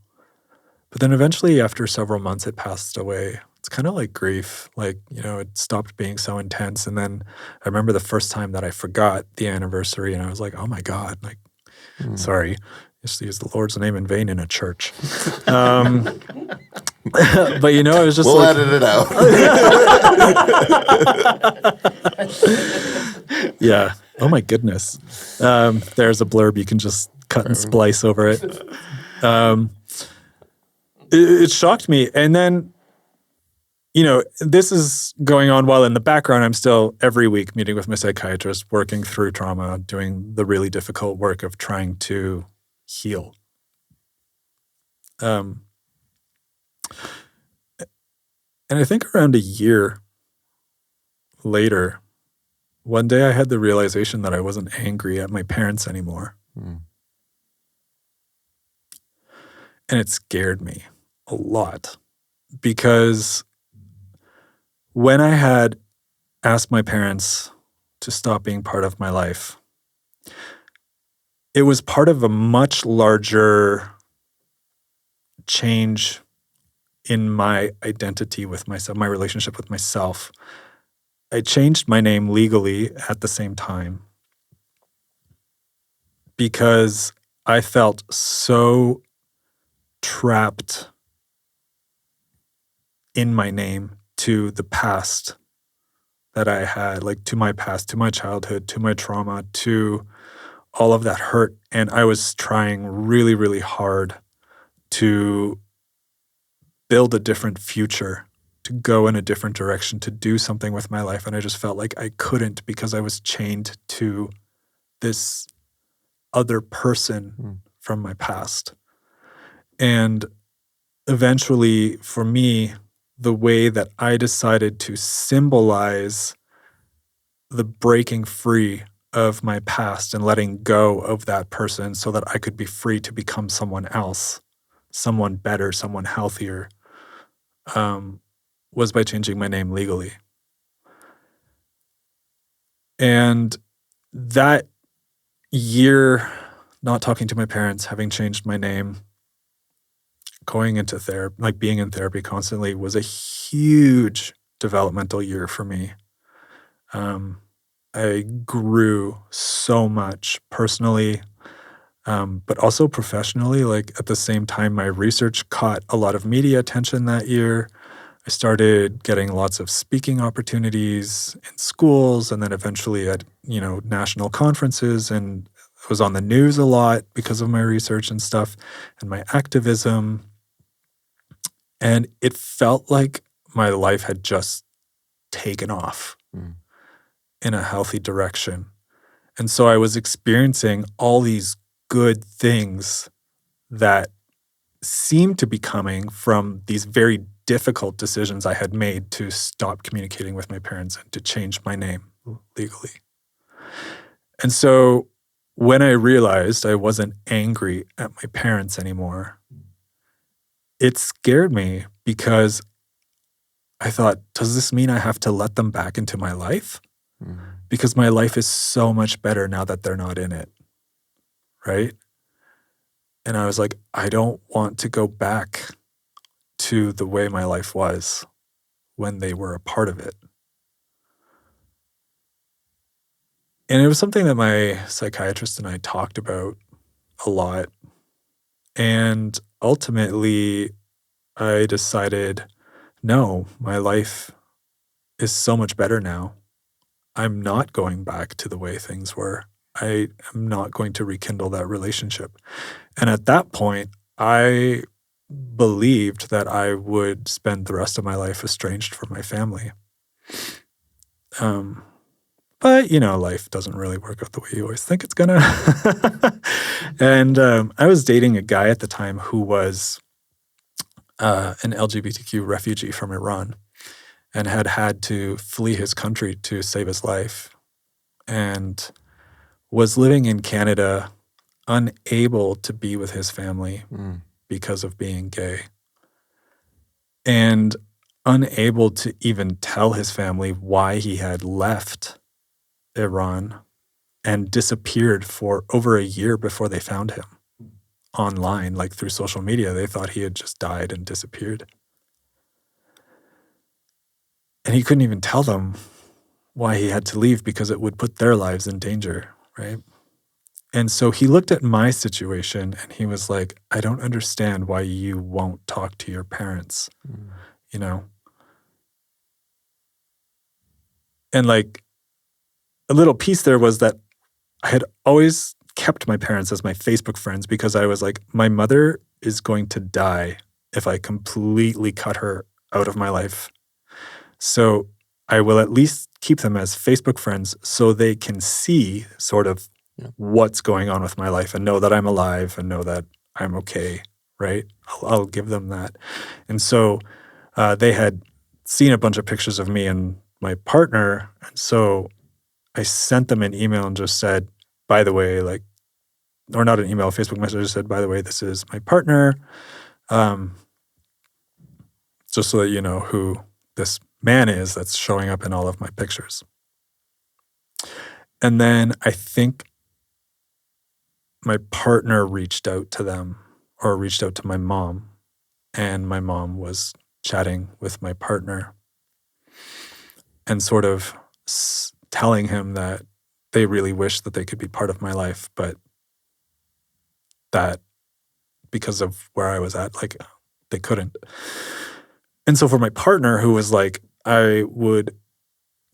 S5: But then eventually, after several months, it passed away. It's kind of like grief, like, it stopped being so intense. And then I remember the first time that I forgot the anniversary and I was like, oh my God, like, sorry, used to use the Lord's name in vain in a church. But it was just
S3: We'll edit it
S5: out. Yeah. Oh my goodness. There's a blurb you can just cut and splice over it. It shocked me. And then, this is going on while in the background, I'm still every week meeting with my psychiatrist, working through trauma, doing the really difficult work of trying to heal. And I think around a year later, one day I had the realization that I wasn't angry at my parents anymore. And it scared me a lot because when I had asked my parents to stop being part of my life, it was part of a much larger change in my identity with myself, my relationship with myself. I changed my name legally at the same time because I felt so trapped in my name to the past that I had, like to my past, to my childhood, to my trauma, to all of that hurt. And I was trying really, really hard to build a different future, to go in a different direction, to do something with my life. And I just felt like I couldn't because I was chained to this other person from my past. And eventually, for me, the way that I decided to symbolize the breaking free of my past and letting go of that person so that I could be free to become someone else, someone better, someone healthier, was by changing my name legally. And that year, not talking to my parents, having changed my name, going into therapy, like being in therapy constantly, was a huge developmental year for me. I grew so much personally, but also professionally. Like at the same time, my research caught a lot of media attention that year. I started getting lots of speaking opportunities in schools and then eventually at, national conferences, and I was on the news a lot because of my research and stuff and my activism. And it felt like my life had just taken off in a healthy direction. And so I was experiencing all these good things that seemed to be coming from these very difficult decisions I had made to stop communicating with my parents and to change my name legally. And so when I realized I wasn't angry at my parents anymore, it scared me because I thought, does this mean I have to let them back into my life? Because my life is so much better now that they're not in it, right? And I was like, I don't want to go back to the way my life was when they were a part of it. And it was something that my psychiatrist and I talked about a lot. And ultimately, I decided, no, my life is so much better now. I'm not going back to the way things were. I am not going to rekindle that relationship. And at that point, I believed that I would spend the rest of my life estranged from my family. But, life doesn't really work out the way you always think it's gonna. And I was dating a guy at the time who was an LGBTQ refugee from Iran and had to flee his country to save his life, and was living in Canada, unable to be with his family because of being gay, and unable to even tell his family why he had left Iran and disappeared for over a year before they found him online, like through social media. They thought he had just died and disappeared. And he couldn't even tell them why he had to leave because it would put their lives in danger, right? And so he looked at my situation and he was like, I don't understand why you won't talk to your parents, you know? And like a little piece there was that I had always kept my parents as my Facebook friends because I was like, my mother is going to die if I completely cut her out of my life. So I will at least keep them as Facebook friends so they can see sort of what's going on with my life and know that I'm alive and know that I'm okay, right? I'll give them that. And so they had seen a bunch of pictures of me and my partner. And so I sent them an email and just said, by the way, like, or not an email, a Facebook message, just said, by the way, this is my partner. Just so that you know who this man is that's showing up in all of my pictures. And then I think my partner reached out to them or reached out to my mom, and my mom was chatting with my partner and sort of telling him that they really wish that they could be part of my life, but that because of where I was at, like, they couldn't. And so for my partner, who was like, I would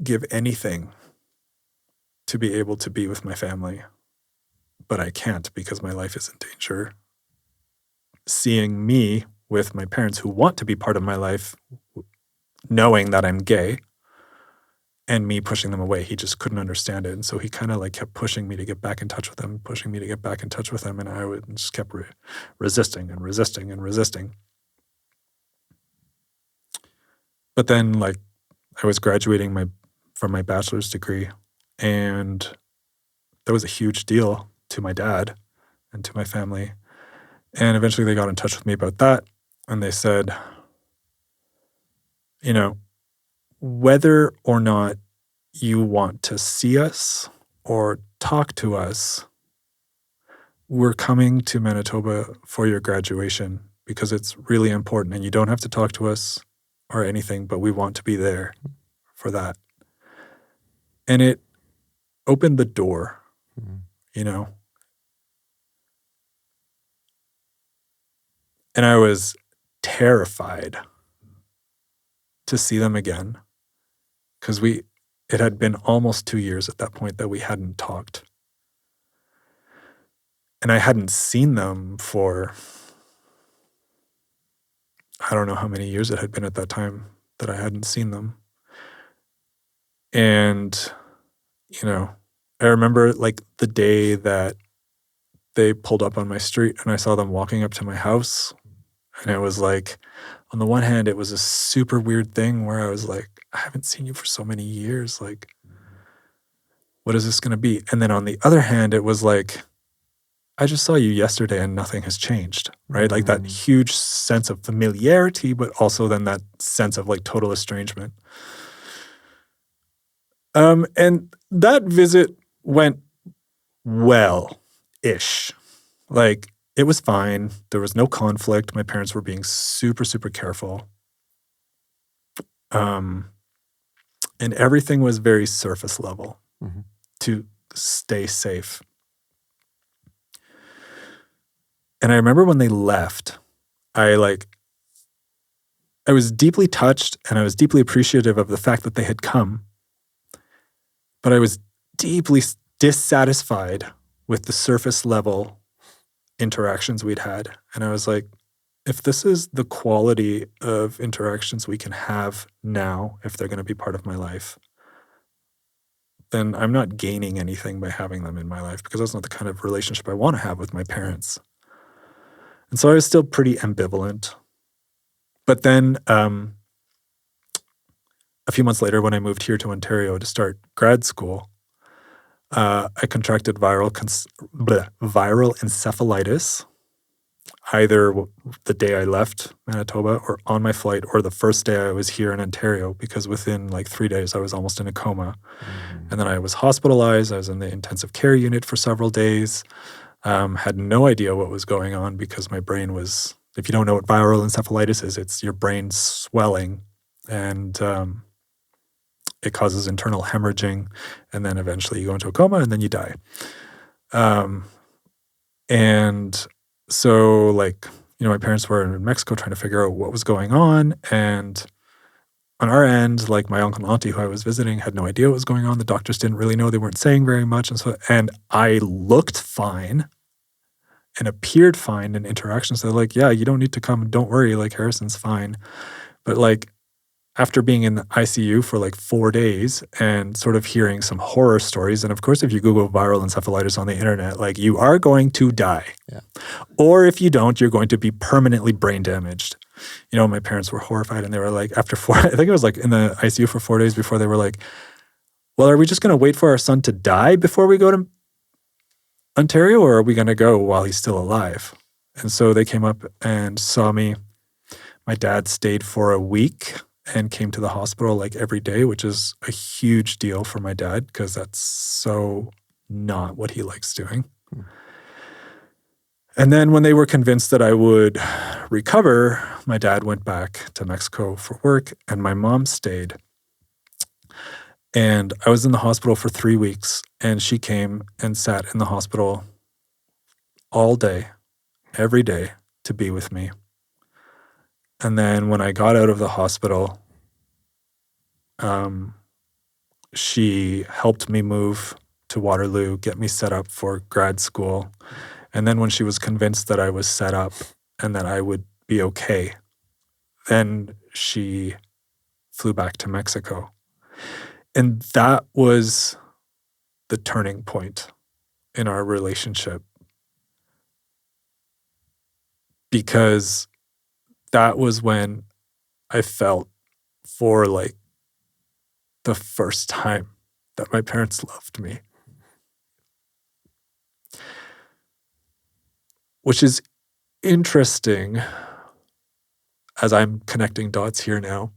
S5: give anything to be able to be with my family, but I can't because my life is in danger. Seeing me with my parents who want to be part of my life, knowing that I'm gay, and me pushing them away, he just couldn't understand it. And so he kind of like kept pushing me to get back in touch with them, pushing me to get back in touch with them. And I would just kept resisting and resisting and resisting. But then like I was graduating from my bachelor's degree, and that was a huge deal to my dad and to my family. And eventually they got in touch with me about that. And they said, you know, whether or not you want to see us or talk to us, we're coming to Manitoba for your graduation because it's really important, and you don't have to talk to us or anything, but we want to be there for that. And it opened the door, you know. And I was terrified to see them again because it had been almost 2 years at that point that we hadn't talked. And I hadn't seen them for, I don't know how many years it had been at that time that I hadn't seen them. And, you know, I remember like the day that they pulled up on my street and I saw them walking up to my house. And it was like, on the one hand, it was a super weird thing where I was like, I haven't seen you for so many years. Like, what is this going to be? And then on the other hand, it was like, I just saw you yesterday and nothing has changed, right? Like that huge sense of familiarity, but also then that sense of like total estrangement. And that visit went well-ish. Like, it was fine. There was no conflict. My parents were being super, super careful. And everything was very surface level to stay safe. And I remember when they left, I was deeply touched and I was deeply appreciative of the fact that they had come. But I was deeply dissatisfied with the surface level interactions we'd had. And I was like, if this is the quality of interactions we can have now, if they're going to be part of my life, then I'm not gaining anything by having them in my life because that's not the kind of relationship I want to have with my parents. And so I was still pretty ambivalent. But then a few months later, when I moved here to Ontario to start grad school, I contracted viral encephalitis, either the day I left Manitoba or on my flight or the first day I was here in Ontario, because within like 3 days I was almost in a coma. And then I was hospitalized. I was in the intensive care unit for several days. Had no idea what was going on because my brain was, if you don't know what viral encephalitis is, it's your brain swelling and it causes internal hemorrhaging, and then eventually you go into a coma and then you die. And so like, my parents were in Mexico trying to figure out what was going on. And on our end, like my uncle and auntie who I was visiting had no idea what was going on. The doctors didn't really know. They weren't saying very much. And I looked fine and appeared fine in interactions. They're like, yeah, you don't need to come. Don't worry. Like Harrison's fine. But like after being in the ICU for like 4 days and sort of hearing some horror stories, and of course, if you Google viral encephalitis on the internet, like you are going to die. Yeah. Or if you don't, you're going to be permanently brain damaged. My parents were horrified, and they were like, after I think it was like in the ICU for 4 days before, they were like, well, are we just going to wait for our son to die before we go to Ontario, or are we going to go while he's still alive? And so they came up and saw me. My dad stayed for a week and came to the hospital like every day, which is a huge deal for my dad because that's so not what he likes doing. And then when they were convinced that I would recover, my dad went back to Mexico for work and my mom stayed. And I was in the hospital for 3 weeks, and she came and sat in the hospital all day, every day, to be with me. And then when I got out of the hospital, she helped me move to Waterloo, get me set up for grad school. And then when she was convinced that I was set up and that I would be okay, then she flew back to Mexico. And that was the turning point in our relationship, because that was when I felt for like the first time that my parents loved me. Which is interesting as I'm connecting dots here now.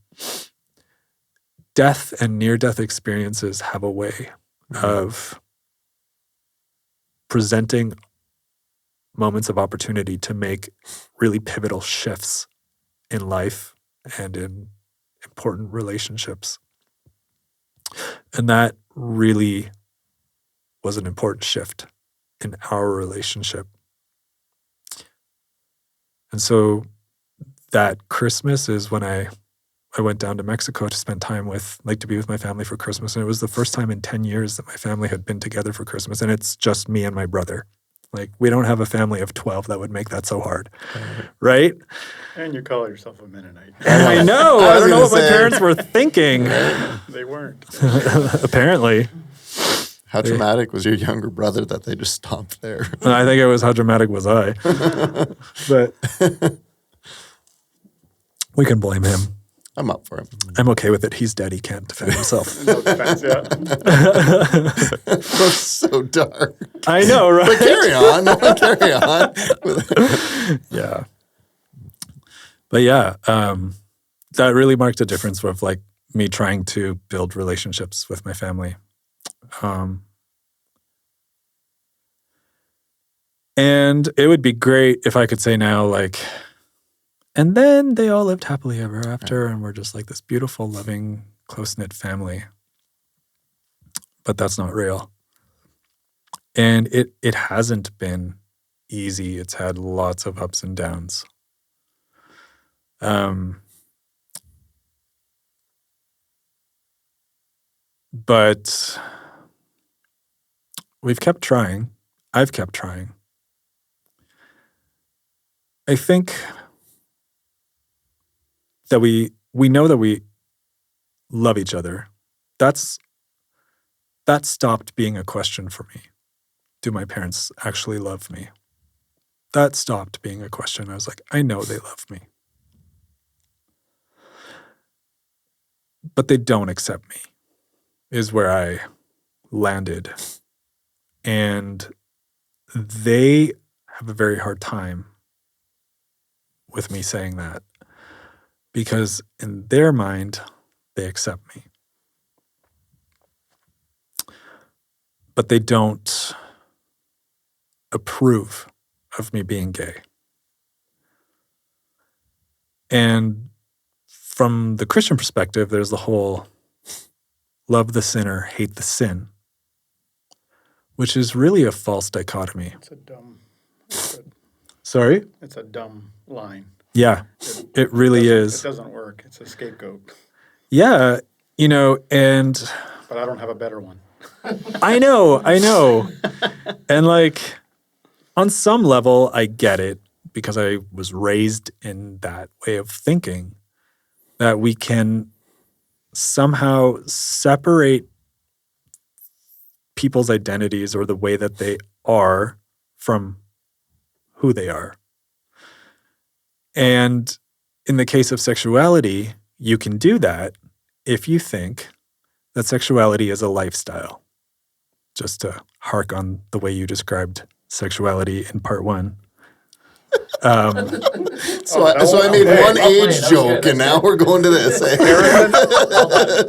S5: Death and near-death experiences have a way of presenting moments of opportunity to make really pivotal shifts in life and in important relationships. And that really was an important shift in our relationship. And so that Christmas is when I went down to Mexico to spend time with, like to be with my family for Christmas. And it was the first time in 10 years that my family had been together for Christmas. And it's just me and my brother. Like, we don't have a family of 12 that would make that so hard, right?
S6: And you call yourself a Mennonite.
S5: I know. I don't know what my parents were thinking.
S6: They weren't.
S5: Apparently.
S3: How dramatic was your younger brother that they just stopped there?
S5: I think it was, how dramatic was I? But we can blame him.
S3: I'm up for him.
S5: I'm okay with it. He's dead. He can't defend himself.
S6: No defense, yeah.
S3: That's so dark.
S5: I know, right?
S3: But carry on. Carry on.
S5: Yeah. But yeah, that really marked a difference of like me trying to build relationships with my family. And it would be great if I could say now, like, and then they all lived happily ever after, and we're just like this beautiful, loving, close-knit family. But that's not real. And it hasn't been easy. It's had lots of ups and downs. But we've kept trying. I've kept trying. I think that we know that we love each other. That stopped being a question for me. Do my parents actually love me? That stopped being a question. I was like, I know they love me. but they don't accept me, is where I landed. And they have a very hard time with me saying that, because in their mind, they accept me. But they don't approve of me being gay. And from the Christian perspective, there's the whole love the sinner, hate the sin, which is really a false dichotomy.
S6: It's a dumb.
S5: Sorry?
S6: It's a dumb line.
S5: Yeah, it really is.
S6: It doesn't work. It's a scapegoat.
S5: Yeah, and...
S6: But I don't have a better one.
S5: I know. And like, on some level, I get it, because I was raised in that way of thinking, that we can somehow separate people's identities or the way that they are from who they are. And in the case of sexuality, you can do that if you think that sexuality is a lifestyle. Just to hark on the way you described sexuality in part 1.
S3: So I made one age joke, and now we're going to this.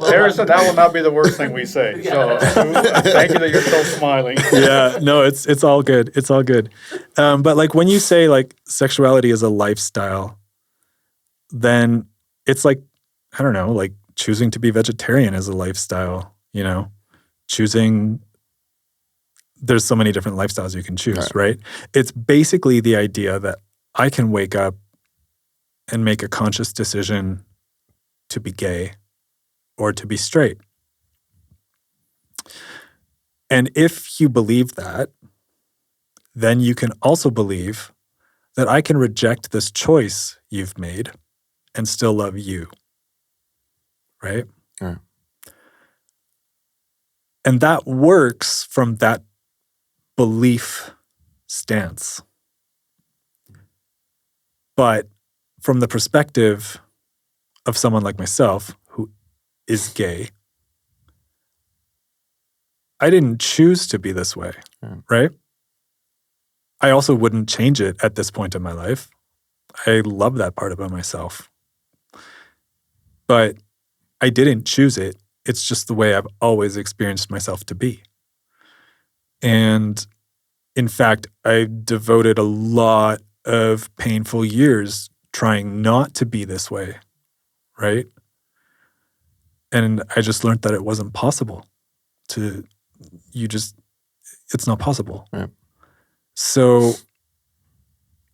S6: Harrison, that will not be the worst thing we say. So thank you that you're still smiling.
S5: Yeah, no, it's all good. It's all good. But like when you say like sexuality is a lifestyle, then it's like, I don't know, like choosing to be vegetarian is a lifestyle, choosing. There's so many different lifestyles you can choose, right? It's basically the idea that I can wake up and make a conscious decision to be gay or to be straight. And if you believe that, then you can also believe that I can reject this choice you've made and still love you, right?
S3: Yeah.
S5: And that works from that belief stance. But from the perspective of someone like myself who is gay, I didn't choose to be this way, right? I also wouldn't change it at this point in my life. I love that part about myself. But I didn't choose it. It's just the way I've always experienced myself to be. And in fact, I devoted a lot of painful years trying not to be this way, right? And I just learned that it wasn't possible it's not possible.
S3: Yeah.
S5: So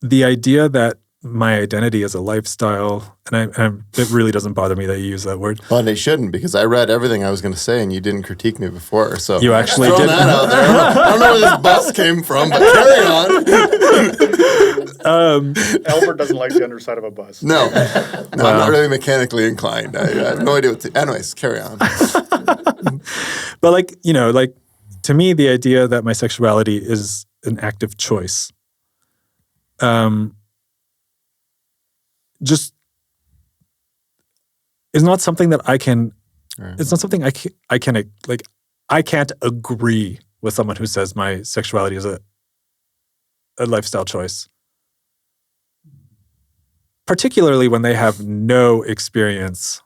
S5: the idea that my identity is a lifestyle, and it really doesn't bother me that you use that word.
S3: Well, they shouldn't, because I read everything I was going to say and you didn't critique me before. So
S5: You actually
S3: throwing
S5: did.
S3: that out there. I don't know where this bus came from, but carry on.
S6: Albert doesn't like the underside of a bus.
S3: No, I'm not really mechanically inclined. I have no idea anyways, carry on.
S5: But to me, the idea that my sexuality is an active choice, just is not something that I can.
S3: Right.
S5: It's not something I can I can't agree with someone who says my sexuality is a lifestyle choice, particularly when they have no experience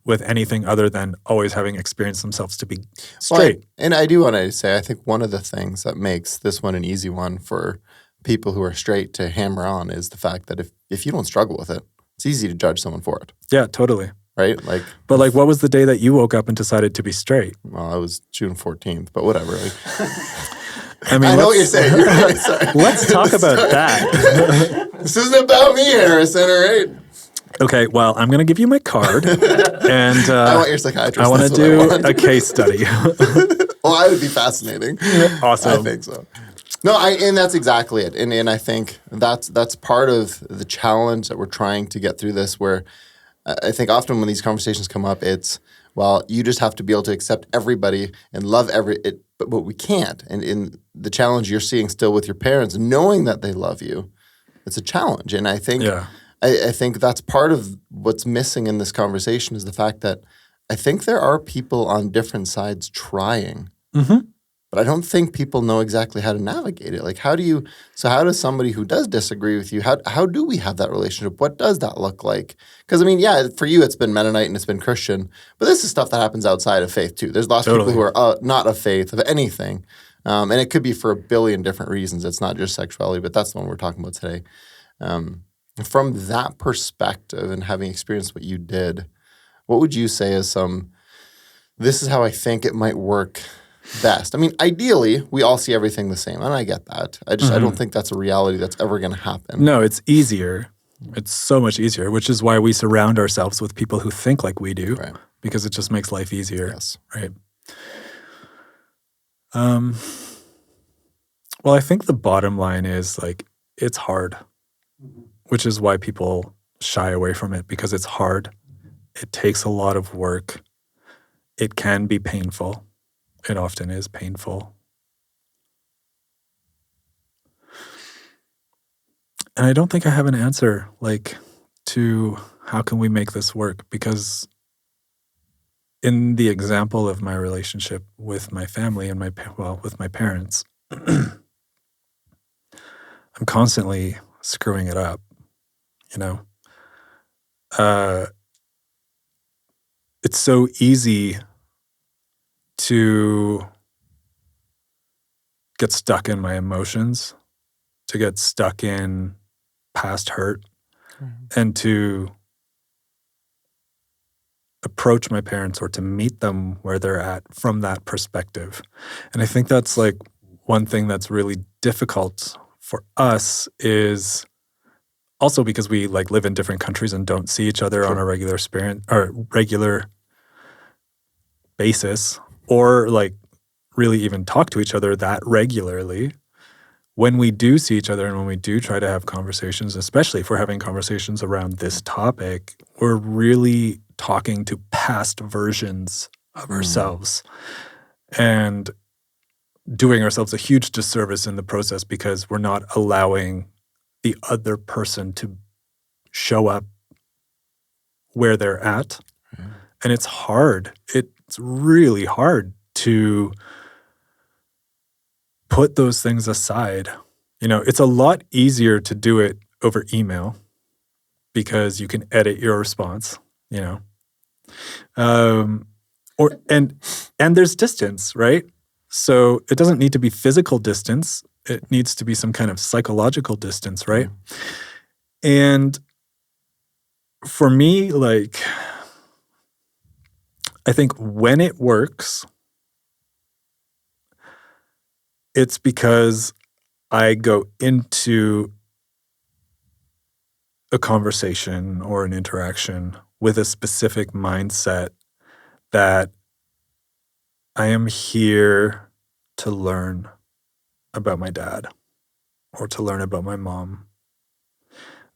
S5: with anything other than always having experienced themselves to be straight.
S3: Well, and I do want to say, I think one of the things that makes this one an easy one for people who are straight to hammer on is the fact that if you don't struggle with it, it's easy to judge someone for it.
S5: Yeah, totally.
S3: Right?
S5: But what was the day that you woke up and decided to be straight?
S3: Well, it was June 14th, but whatever.
S5: I mean,
S3: I know what you're saying. You're right. Sorry.
S5: Let's talk about that.
S3: This isn't about me, Harrison, all right?
S5: Okay, well, I'm going to give you my card, and
S3: I want your psychiatrist.
S5: I want to
S3: That's what I
S5: do a case study.
S3: Well, that would be fascinating.
S5: Awesome.
S3: I think so. No, and that's exactly it. And I think that's part of the challenge that we're trying to get through this, where I think often when these conversations come up, it's, well, you just have to be able to accept everybody and love but we can't. And in the challenge you're seeing still with your parents, knowing that they love you, it's a challenge. And I think I think that's part of what's missing in this conversation is the fact that I think there are people on different sides trying,
S5: Mm-hmm.
S3: but I don't think people know exactly how to navigate it. Like, how does somebody who does disagree with you, how do we have that relationship? What does that look like? Because, I mean, yeah, for you, it's been Mennonite and it's been Christian, but this is stuff that happens outside of faith too. There's lots of people who are not of faith, of anything. And it could be for a billion different reasons. It's not just sexuality, but that's the one we're talking about today. From that perspective and having experienced what you did, what would you say is this is how I think it might work best? I mean, ideally, we all see everything the same, and I get that. I don't think that's a reality that's ever going to happen.
S5: No, it's easier. It's so much easier, which is why we surround ourselves with people who think like we do,
S3: Right.
S5: because it just makes life easier.
S3: Yes.
S5: Right. Well, I think the bottom line is like it's hard, which is why people shy away from it, because it's hard. It takes a lot of work. It can be painful. It often is painful. And I don't think I have an answer like to how can we make this work, because in the example of my relationship with my family and with my parents, I'm constantly screwing it up, you know? It's so easy to get stuck in my emotions, to get stuck in past hurt, and to approach my parents or to meet them where they're at from that perspective. And I think that's like one thing that's really difficult for us is also because we like live in different countries and don't see each other on a regular basis, or like really even talk to each other that regularly. When we do see each other and when we do try to have conversations, especially if we're having conversations around this topic, we're really talking to past versions of ourselves and doing ourselves a huge disservice in the process, because we're not allowing the other person to show up where they're at. And it's hard. It's really hard to put those things aside. You know, it's a lot easier to do it over email because you can edit your response, you know. And there's distance, right? So it doesn't need to be physical distance. It needs to be some kind of psychological distance, right? And for me, like, I think when it works, it's because I go into a conversation or an interaction with a specific mindset that I am here to learn about my dad or to learn about my mom.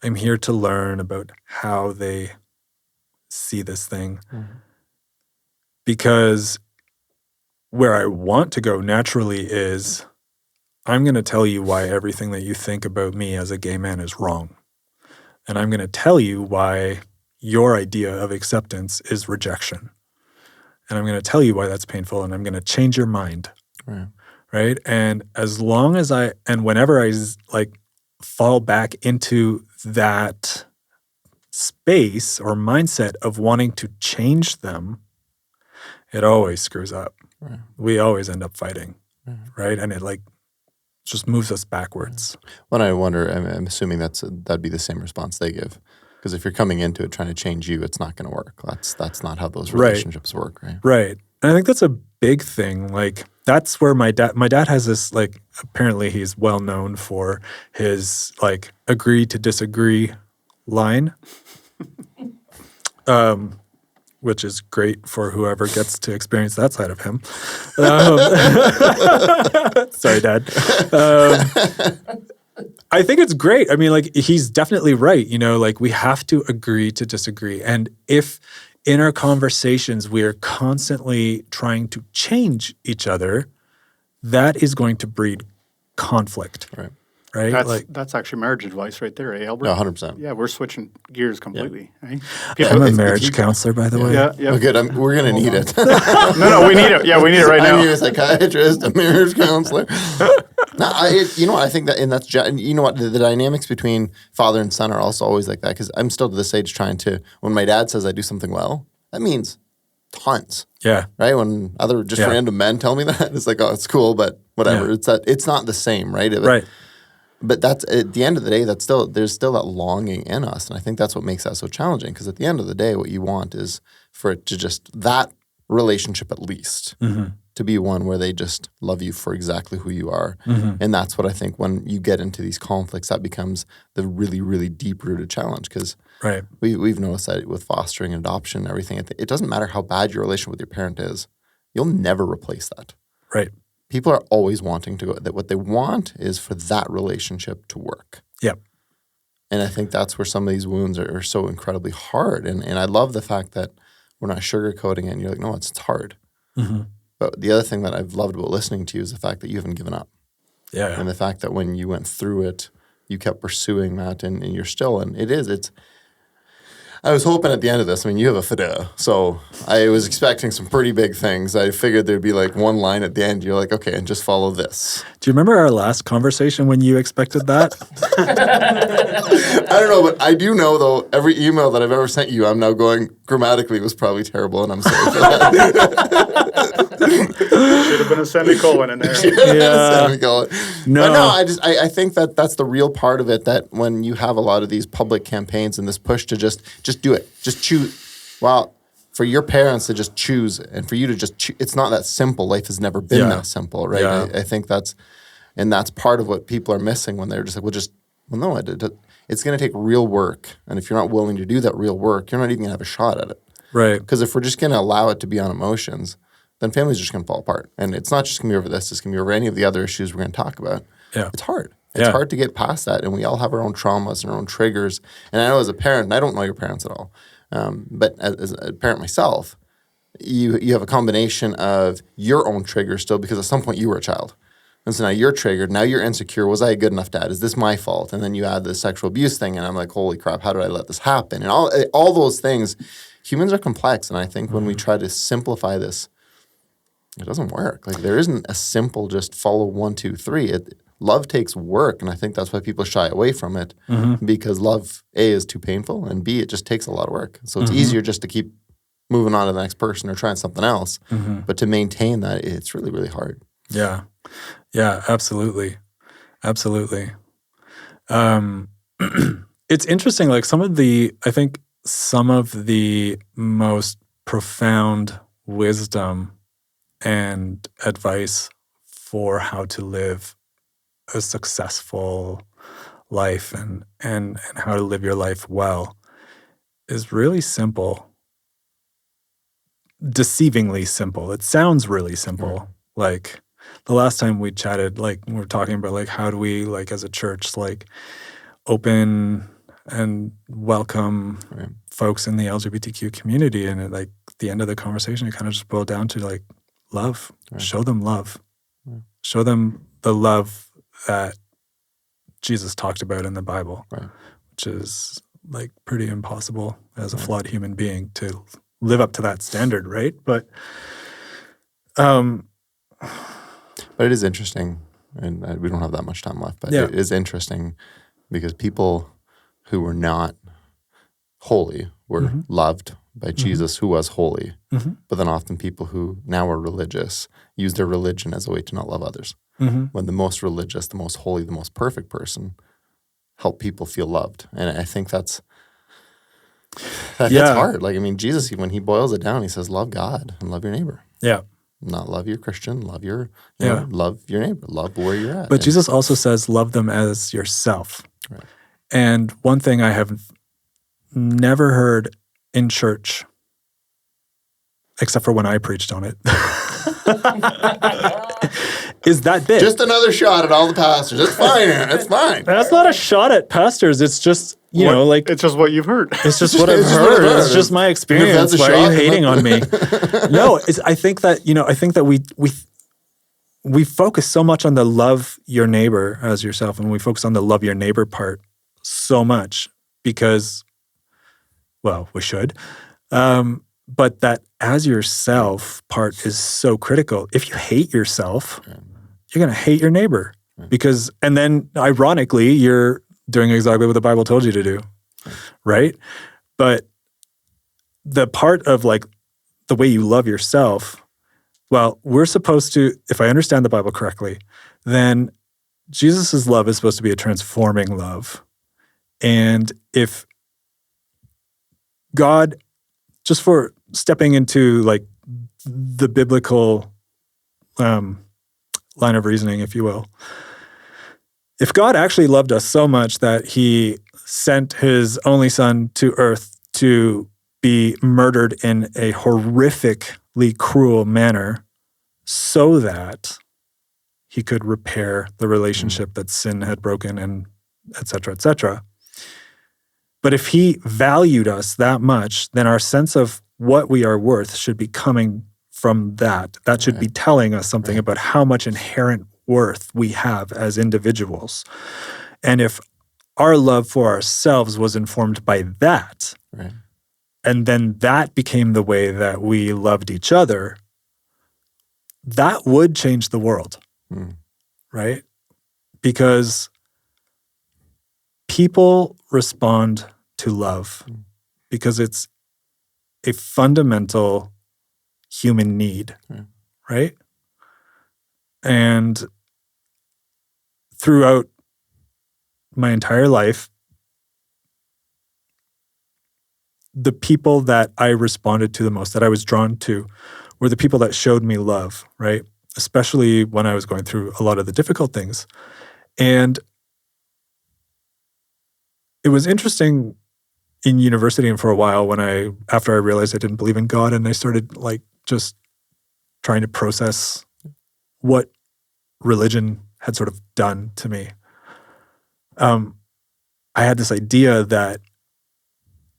S5: I'm here to learn about how they see this thing. Because where I want to go naturally is, I'm going to tell you why everything that you think about me as a gay man is wrong. And I'm going to tell you why your idea of acceptance is rejection. And I'm going to tell you why that's painful, and I'm going to change your mind. Right? And as long as whenever I like fall back into that space or mindset of wanting to change them, it always screws up. We always end up fighting, right? And it like just moves us backwards.
S3: When I wonder, I'm assuming that'd be the same response they give. Because if you're coming into it trying to change you, it's not going to work. That's not how those relationships work, right?
S5: Right. And I think that's a big thing. Like, that's where my dad has this, like, apparently he's well known for his, like, agree to disagree line. Which is great for whoever gets to experience that side of him. Sorry, Dad. I think it's great. I mean, like, he's definitely right. You know, like, we have to agree to disagree. And if in our conversations we are constantly trying to change each other, that is going to breed conflict.
S3: Right.
S5: right?
S6: That's actually marriage advice right there, eh, Albert?
S3: No, 100%.
S6: Yeah, we're switching gears completely. Eh?
S5: I'm a
S3: if
S5: marriage
S3: you-
S5: counselor, by the way.
S6: Yeah, yeah.
S3: Oh, good. We're going to need it.
S6: No, we need it. Yeah, we need it right
S3: I
S6: now.
S3: need a psychiatrist, a marriage counselor. No, I think that, and that's, you know what, the dynamics between father and son are also always like that, because I'm still to this age trying to, when my dad says I do something well, that means tons,
S5: Yeah.
S3: right? When other just
S5: Yeah.
S3: random men tell me that, it's like, oh, it's cool, but whatever.
S5: Yeah.
S3: It's not the same, right?
S5: Right.
S3: But that's, at the end of the day, there's still that longing in us, and I think that's what makes that so challenging, because at the end of the day, what you want is for it to just, that relationship at least, to be one where they just love you for exactly who you are. And that's what I think when you get into these conflicts, that becomes the really, really deep-rooted challenge, because
S5: Right.
S3: we've noticed that with fostering and adoption and everything, it doesn't matter how bad your relationship with your parent is, you'll never replace that.
S5: Right.
S3: People are always wanting to go, that what they want is for that relationship to work.
S5: Yep.
S3: And I think that's where some of these wounds are so incredibly hard. And I love the fact that we're not sugarcoating it, and you're like, no, it's hard. But the other thing that I've loved about listening to you is the fact that you haven't given up.
S5: Yeah.
S3: And the fact that when you went through it, you kept pursuing that, and you're still, and I was hoping at the end of this, I mean, you have a fideh, so I was expecting some pretty big things. I figured there'd be like one line at the end. You're like, okay, and just follow this.
S5: Do you remember our last conversation when you expected that?
S3: I don't know, but I do know, though, every email that I've ever sent you, I'm now going, grammatically, it was probably terrible, and I'm sorry for that.
S6: Should have been a semicolon in there.
S3: Semicolon.
S5: No.
S3: But no, I think that that's the real part of it, that when you have a lot of these public campaigns and this push to just do it, just choose. Well, for your parents to just choose, and for you to just choose, it's not that simple. Life has never been that simple, right?
S5: Yeah.
S3: I think that's part of what people are missing when they're just like, no, it's going to take real work. And if you're not willing to do that real work, you're not even going to have a shot at it.
S5: Right.
S3: Because if we're just going to allow it to be on emotions, then families are just going to fall apart. And it's not just going to be over this. It's going to be over any of the other issues we're going to talk about.
S5: Yeah.
S3: It's hard. It's hard to get past that. And we all have our own traumas and our own triggers. And I know as a parent, and I don't know your parents at all, but as a parent myself, you have a combination of your own triggers still, because at some point you were a child. And so now you're triggered. Now you're insecure. Was I a good enough dad? Is this my fault? And then you add the sexual abuse thing, and I'm like, holy crap, how did I let this happen? And all those things. Humans are complex, and I think when we try to simplify this, it doesn't work. Like, there isn't a simple just follow 1, 2, 3. Love takes work, and I think that's why people shy away from it, because love, A, is too painful, and B, it just takes a lot of work. So it's easier just to keep moving on to the next person or trying something else. But to maintain that, it's really, really hard.
S5: Yeah. Yeah, absolutely. Absolutely. It's interesting, like I think some of the most profound wisdom and advice for how to live a successful life and how to live your life well is really simple. Deceivingly simple. It sounds really simple. Like the last time we chatted, like we were talking about like how do we, like as a church, like open and welcome folks in the LGBTQ community, and like at the end of the conversation, it kind of just boiled down to like love. Show them love. Show them the love that Jesus talked about in the Bible, which is like pretty impossible as a flawed human being to live up to that standard, right? But
S3: it is interesting, and we don't have that much time left, but it is interesting because people who were not holy were loved by Jesus, who was holy. But then often people who now are religious use their religion as a way to not love others. When the most religious, the most holy, the most perfect person help people feel loved. And I think that's hard. Like, I mean, Jesus, when he boils it down, he says, love God and love your neighbor.
S5: Yeah.
S3: Not love your Christian, love your, love your neighbor, love where you're at.
S5: But Jesus also says, love them as yourself.
S3: Right.
S5: And one thing I have never heard in church, except for when I preached on it, is that bit.
S3: Just another shot at all the pastors. It's fine. It's fine.
S5: That's not a shot at pastors. It's just, you know, like.
S6: It's just what you've heard.
S5: It's just what I've heard. It's just my experience. Why are you hating on me? No, I think that we we focus so much on the love your neighbor as yourself, and we focus on the love your neighbor part so much because, well, we should. But that as yourself part is so critical. If you hate yourself, you're going to hate your neighbor because, and then ironically, you're doing exactly what the Bible told you to do, right? But the part of like the way you love yourself, well, we're supposed to, if I understand the Bible correctly, then Jesus' love is supposed to be a transforming love. And if God, just for stepping into like the biblical line of reasoning, if you will, if God actually loved us so much that he sent his only son to earth to be murdered in a horrifically cruel manner so that he could repair the relationship that sin had broken and et cetera, et cetera. But if he valued us that much, then our sense of what we are worth should be coming from that. That should be telling us something about how much inherent worth we have as individuals. And if our love for ourselves was informed by that, and then that became the way that we loved each other, that would change the world, right? Because people respond to love because it's a fundamental human need, right? And throughout my entire life, the people that I responded to the most, that I was drawn to, were the people that showed me love, right? Especially when I was going through a lot of the difficult things. And it was interesting in university and for a while after I realized I didn't believe in God and I started like just trying to process what religion had sort of done to me. I had this idea that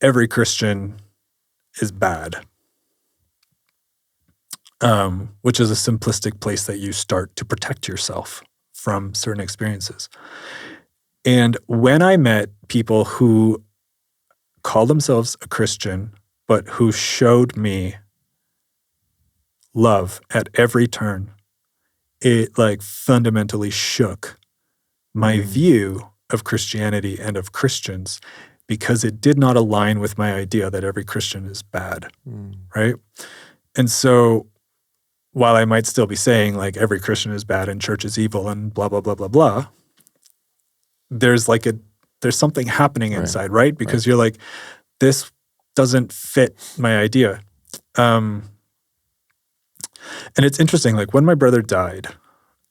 S5: every Christian is bad, which is a simplistic place that you start to protect yourself from certain experiences. And when I met people who called themselves a Christian, but who showed me love at every turn, it like fundamentally shook my view of Christianity and of Christians because it did not align with my idea that every Christian is bad, right? And so while I might still be saying like every Christian is bad and church is evil and blah, blah, blah, blah, blah, there's something happening inside, right? Because you're like, this doesn't fit my idea. And it's interesting, like when my brother died,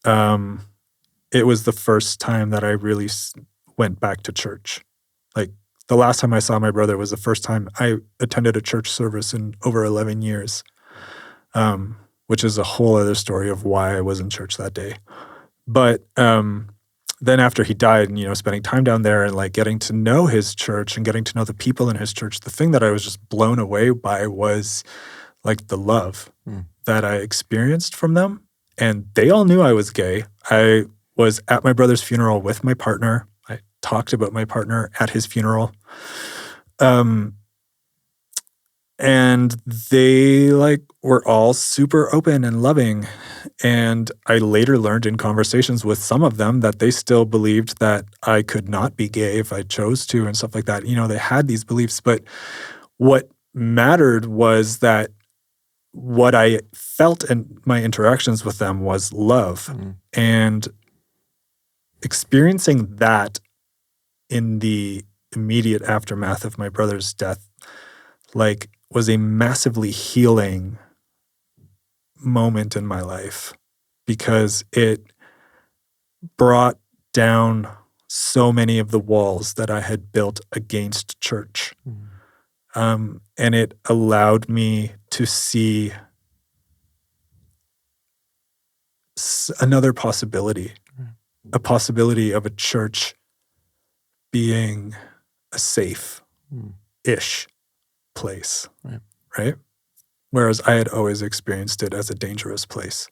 S5: it was the first time that I really went back to church. Like the last time I saw my brother was the first time I attended a church service in over 11 years, which is a whole other story of why I was in church that day. But then after he died and, spending time down there and like getting to know his church and getting to know the people in his church, the thing that I was just blown away by was like the love that I experienced from them. And they all knew I was gay. I was at my brother's funeral with my partner. I talked about my partner at his funeral. And they like were all super open and loving. And I later learned in conversations with some of them that they still believed that I could not be gay if I chose to and stuff like that. They had these beliefs, but what mattered was that what I felt in my interactions with them was love. And experiencing that in the immediate aftermath of my brother's death, like, was a massively healing moment in my life because it brought down so many of the walls that I had built against church. And it allowed me to see another possibility, a possibility of a church being a safe-ish place, right? Whereas I had always experienced it as a dangerous place.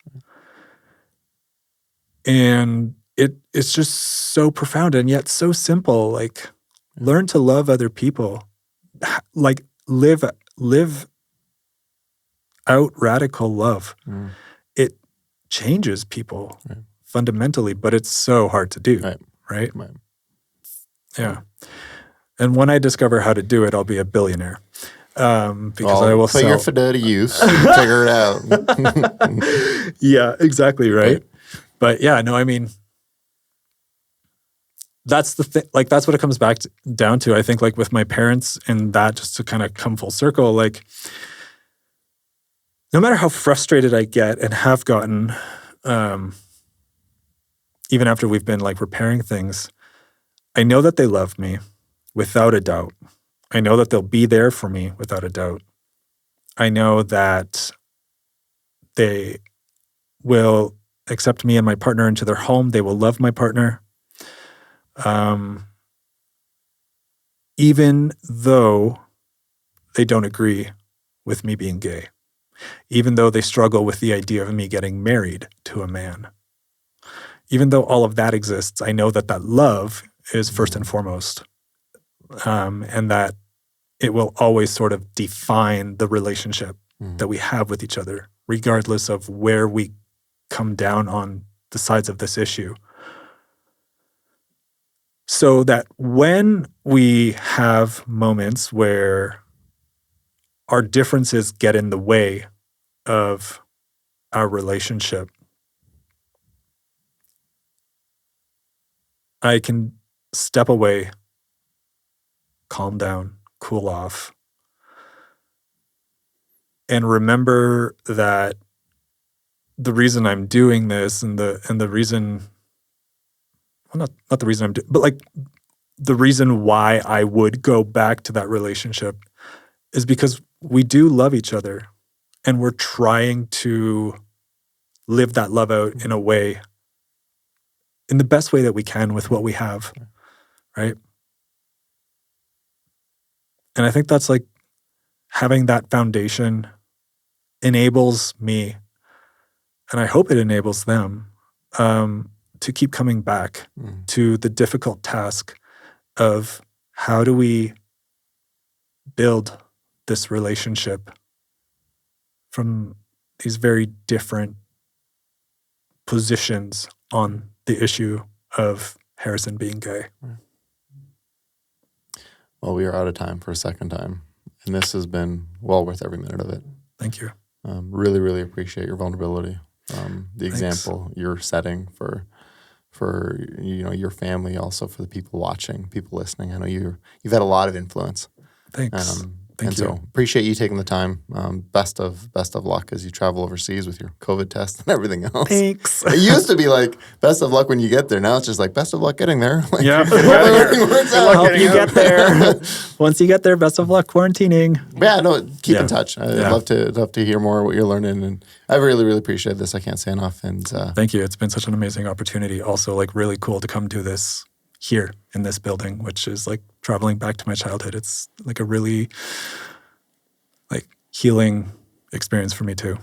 S5: And it's just so profound and yet so simple. Like, learn to love other people. Like, live out radical love. It changes people fundamentally, but it's so hard to do, right? Yeah. And when I discover how to do it, I'll be a billionaire. Because I will
S3: put your fidelity use, figure it out.
S5: Yeah, exactly, right? But yeah, no, I mean, that's the thing. Like, that's what it comes back down to. I think, like, with my parents and that, just to kind of come full circle, like, no matter how frustrated I get and have gotten, even after we've been, like, repairing things, I know that they love me without a doubt. I know that they'll be there for me without a doubt. I know that they will accept me and my partner into their home. They will love my partner. Even though they don't agree with me being gay, even though they struggle with the idea of me getting married to a man, even though all of that exists, I know that that love is first and foremost, and that it will always sort of define the relationship that we have with each other, regardless of where we come down on the sides of this issue. So that when we have moments where our differences get in the way of our relationship, I can step away, calm down, cool off, and remember that the reason I'm doing this and the reason, well, not the reason I'm doing, but like the reason why I would go back to that relationship is because we do love each other and we're trying to live that love out in a way, in the best way that we can with what we have, right? And I think that's like, having that foundation enables me, and I hope it enables them, to keep coming back to the difficult task of how do we build this relationship from these very different positions on the issue of Harrison being gay.
S3: Well, we are out of time for a second time, and this has been well worth every minute of it.
S5: Thank you.
S3: Really, really appreciate your vulnerability, the example you're setting for your family, also for the people watching, people listening. I know you've had a lot of influence.
S5: Thanks.
S3: Thank you. So appreciate you taking the time. Best of luck as you travel overseas with your COVID test and everything else.
S5: Thanks.
S3: It used to be like best of luck when you get there. Now it's just like best of luck getting there. Like,
S5: Yeah.
S3: Hope
S5: you get there. Once you get there, best of luck quarantining.
S3: Yeah, no, keep in touch. I'd love to hear more what you're learning, and I really, really appreciate this. I can't say enough. And
S5: thank you. It's been such an amazing opportunity. Also, like, really cool to come do this here in this building, which is like traveling back to my childhood. It's like a really like healing experience for me too.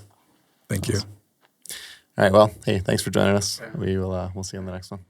S5: Thank you.
S3: All right. Well, hey, thanks for joining us. We'll see you on the next one.